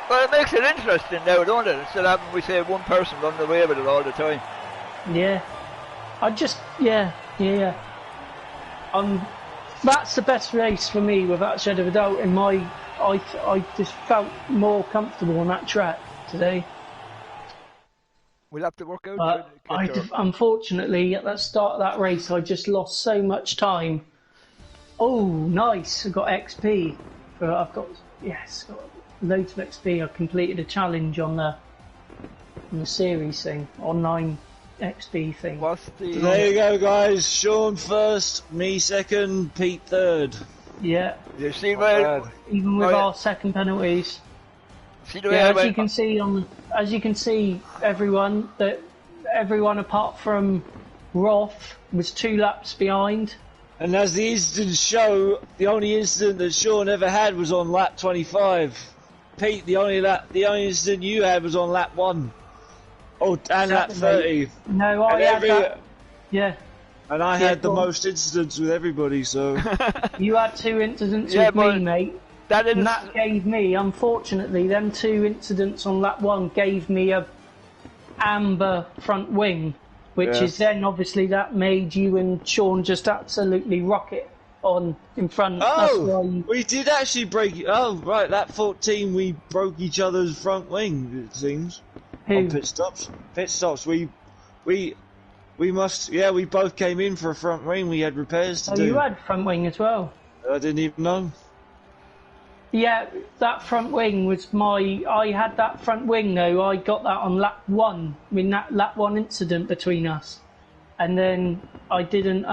Well, it makes it interesting now, don't it? Instead of having, we say, one person running away with it all the time. Yeah. Yeah. That's the best race for me, without a shadow of a doubt. I just felt more comfortable on that track today. We'll have to work out. Unfortunately, at the start of that race, I just lost so much time. Oh, nice! I got XP. I've got loads of XP. I completed a challenge on the series thing, online XP thing. There you go, guys. Sean first, me second, Pete third. Yeah. You see where? Even with our second penalties. As you can see, everyone apart from Roth was 2 laps behind. And as the incidents show, the only incident that Sean ever had was on lap 25. Pete, the only incident you had was on lap 1. Oh, and lap 30. No, I had that. Yeah. And I had the most incidents with everybody, so... You had 2 incidents with me, mate. And that gave me, unfortunately, them 2 incidents on lap 1 gave me a amber front wing. Which is then, obviously, that made you and Sean just absolutely rocket on in front. Oh, we did actually break it. Oh, right, lap 14 we broke each other's front wing, it seems. Who? On pit stops. We both came in for a front wing. We had repairs to do. Oh, you had front wing as well? I didn't even know. Yeah, that front wing was I had that front wing though. I got that on lap 1. I mean, that lap 1 incident between us, and then I didn't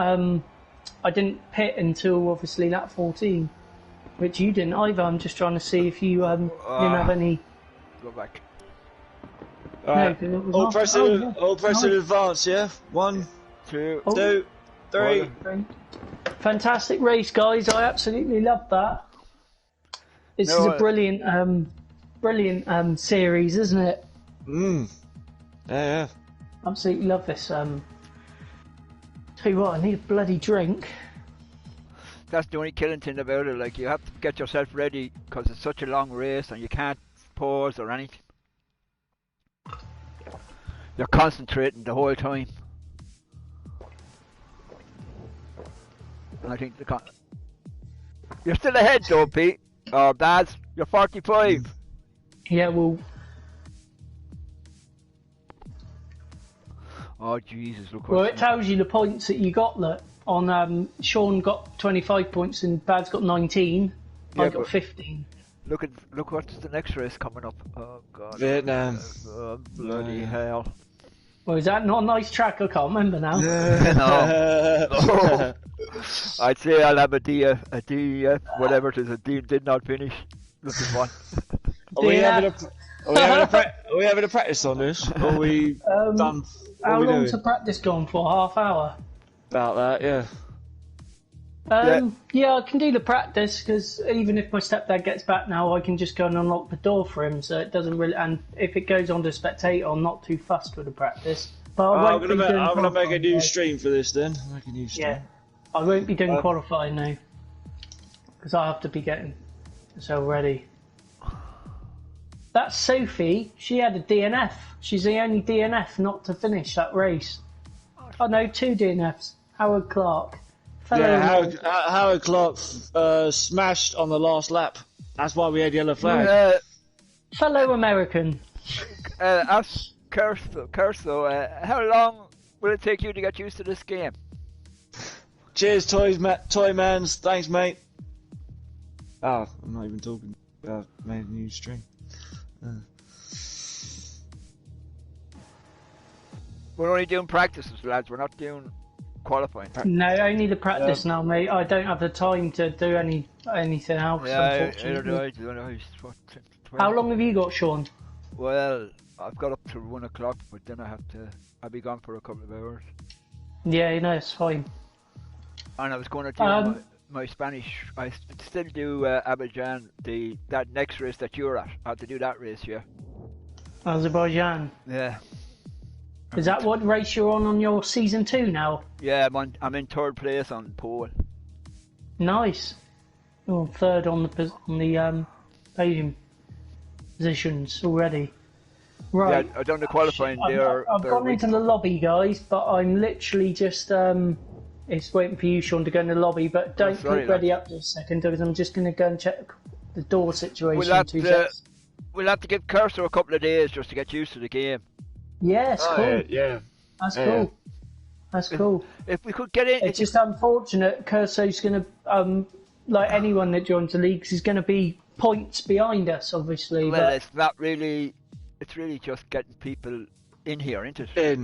pit until obviously lap 14, which you didn't either. I'm just trying to see if you didn't have any. Go back. Alright, all press in advance, yeah? 1, 2, 3. Fantastic race, guys. I absolutely loved that. This is a brilliant series, isn't it? Yeah. Absolutely love this. Tell you what, I need a bloody drink. That's the only killing thing about it. Like, you have to get yourself ready because it's such a long race and you can't pause or anything. You're concentrating the whole time. And I think you're still ahead though, Pete. Oh, Daz, you're 45. Yeah, well, Oh Jesus! Look. Well, it tells you the points that you got. Look, on Sean got 25 points and Bad's got 19. Yeah, I got 15. Look what's the next race coming up. Oh God. Vietnam. Bloody hell. Well, is that not a nice track? I can't remember now. No. I'd say I'll have a D, whatever it is. A D did not finish. Looking one. Are we having a practice on this? Or are we done? How long's the practice gone for? Half hour? About that, yeah. Yeah, I can do the practice because even if my stepdad gets back now, I can just go and unlock the door for him. So it doesn't really. And if it goes on to spectator, I'm not too fussed with the practice. But I'm gonna make a new stream for this then. Make a new stream. Yeah, I won't be doing qualifying now because I have to be getting so ready. That's Sophie. She had a DNF. She's the only DNF not to finish that race. Oh no, 2 DNFs. Howard Clark. Howard Clark smashed on the last lap. That's why we had yellow flag. Fellow American. Ask Curso, how long will it take you to get used to this game? Cheers, Toy Mans. Thanks, mate. Oh, I'm not even talking about made a new stream. We're only doing practices, lads. We're not doing qualifying. No, only the practice now, mate. I don't have the time to do anything else, unfortunately. How long have you got, Sean? Well, I've got up to 1 o'clock, but then I'll be gone for a couple of hours. Yeah, you know, it's fine. And I was going to do my Spanish. I still do Abidjan, that next race that you're at. I have to do that race, yeah. Azerbaijan. Yeah. Is that what race you're on your season 2 now? Yeah, I'm in 3rd place on pole. Nice. You're 3rd on the podium positions already. Right. Yeah, I've done the qualifying there. I've gone into the lobby, guys, but I'm literally just it's waiting for you, Sean, to go in the lobby. But don't click ready up for a second because I'm just going to go and check the door situation. We'll have to give Cursor a couple of days just to get used to the game. Yeah, it's cool. Yeah. That's cool. That's cool. If we could get in... It's just unfortunate Curso's going to, like anyone that joins the leagues, is going to be points behind us, obviously. Well, but... it's not really... It's really just getting people in here, isn't it?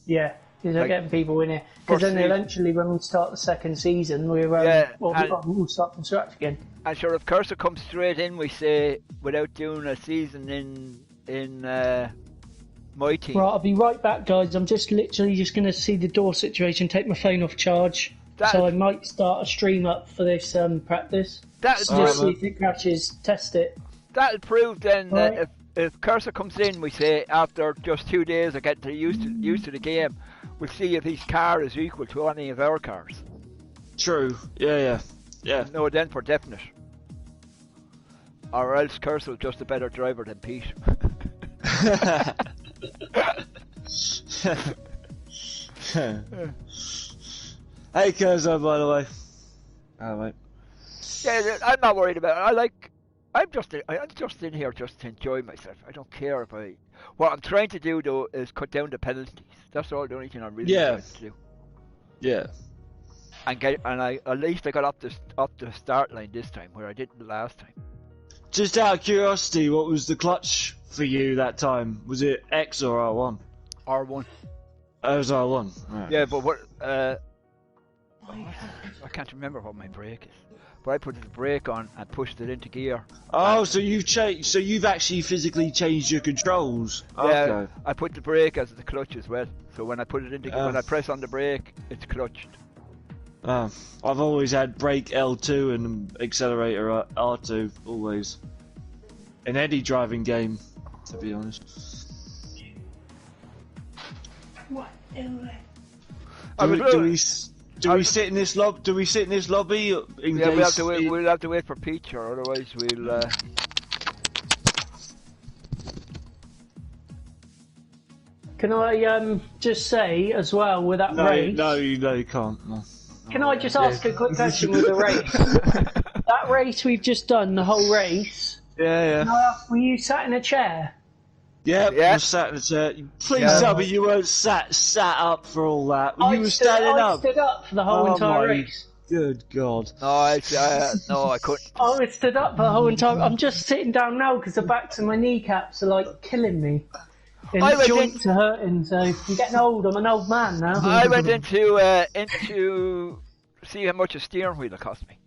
Yeah. They're getting people in here. Because then eventually when we start the second season, we'll start from scratch again. And sure, if Cursor comes straight in, we say, without doing a season in my team. Right, I'll be right back, guys. I'm just literally just going to see the door situation, take my phone off charge. So I might start a stream up for this practice. Just see if it crashes, test it. That'll prove then that if Cursor comes in, we say, after just 2 days of getting used to the game, we'll see if his car is equal to any of our cars. True. Yeah. No, then for definite. Or else Cursor's just a better driver than Pete. Hey, Curso, by the way. Oh, mate. Yeah, I'm not worried about it. I'm just in here just to enjoy myself. I don't care if what I'm trying to do though is cut down the penalties. That's all the only thing I'm really trying to do. Yeah. And at least I got up the start line this time where I didn't last time. Just out of curiosity, what was the clutch for you that time? Was it X or R1? R1. Oh, it was R1. Right. Yeah, but what? I can't remember what my brake is. But I put the brake on and pushed it into gear. Oh, so you've changed. So you've actually physically changed your controls. Yeah, okay. I put the brake as the clutch as well. So when I put it into when I press on the brake, it's clutched. I've always had brake L2 and accelerator R2 always. In any driving game, to be honest. What? Do we sit in this lobby? Do we sit in this lobby? We'll have to wait for Peach, or otherwise we'll. Can I just say as well with that race? No, you can't. No. Can I just ask a quick question with the race? That race we've just done, the whole race. Yeah. Can I ask, were you sat in a chair? Yeah, Yeah. you sat in the chair. Please Yeah. tell me you weren't sat up for all that. You were stood standing I up. stood up for the whole entire my race. Good God. No, no, I couldn't. I was stood up for the whole entire. I'm just sitting down now because the backs of my kneecaps are like killing me. And I went joints are hurting, so I'm getting old. I'm an old man now. I went into see how much a steering wheel it cost me.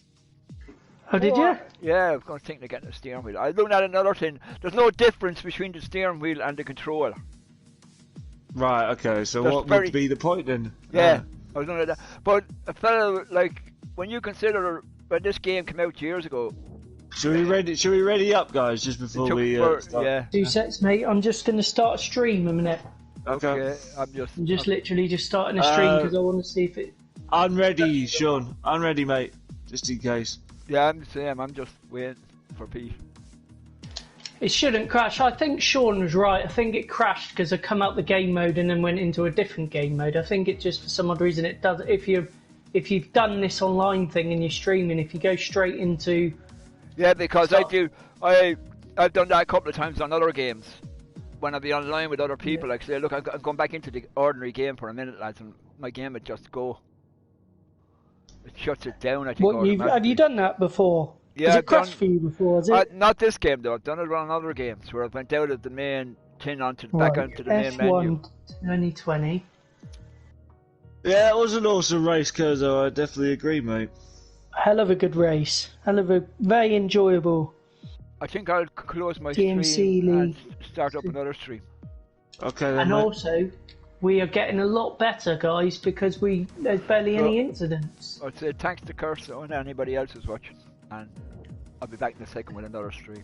Oh, did you? Yeah, I was going to think of getting a steering wheel. I looked at another thing. There's no difference between the steering wheel and the controller. Right, okay, so That's what very- would be the point then? Yeah, I was going to that. But a fellow, like, when you consider when this game came out years ago, Should we ready up, guys, just before we start? yeah. 2 sets, mate. I'm just going to start a stream a minute. Okay. I'm just I'm just literally just starting a stream because I want to see if it. I'm ready, Sean. I'm ready, mate. Just in case. yeah, I'm the same. I'm just waiting for Pete. It shouldn't crash. I think Sean was right. I think it crashed because I come out the game mode and then went into a different game mode. I think it just for some odd reason it does. If you've done this online thing and you're streaming, if you go straight into Yeah, because I've done that a couple of times on other games. When I be online with other people, like say, look, I'm going back into the ordinary game for a minute, lads, and my game would just go. It shuts it down. I think. have you done that before? Yeah, Has I've it crashed done- for you before? Has it? Not this game though. I've done it on other games where I went out of the main tin back onto the main menu. F1 2020. Yeah, it was an awesome race, Kurzo. I definitely agree, mate. Hell of a good race. Hell of a very enjoyable. I think I'll close my DMC stream and League. start up another stream. Okay, then, And mate. also, we are getting a lot better, guys, because there's barely any incidents. I'd say thanks to Curso and anybody else who's watching, and I'll be back in a second with another stream.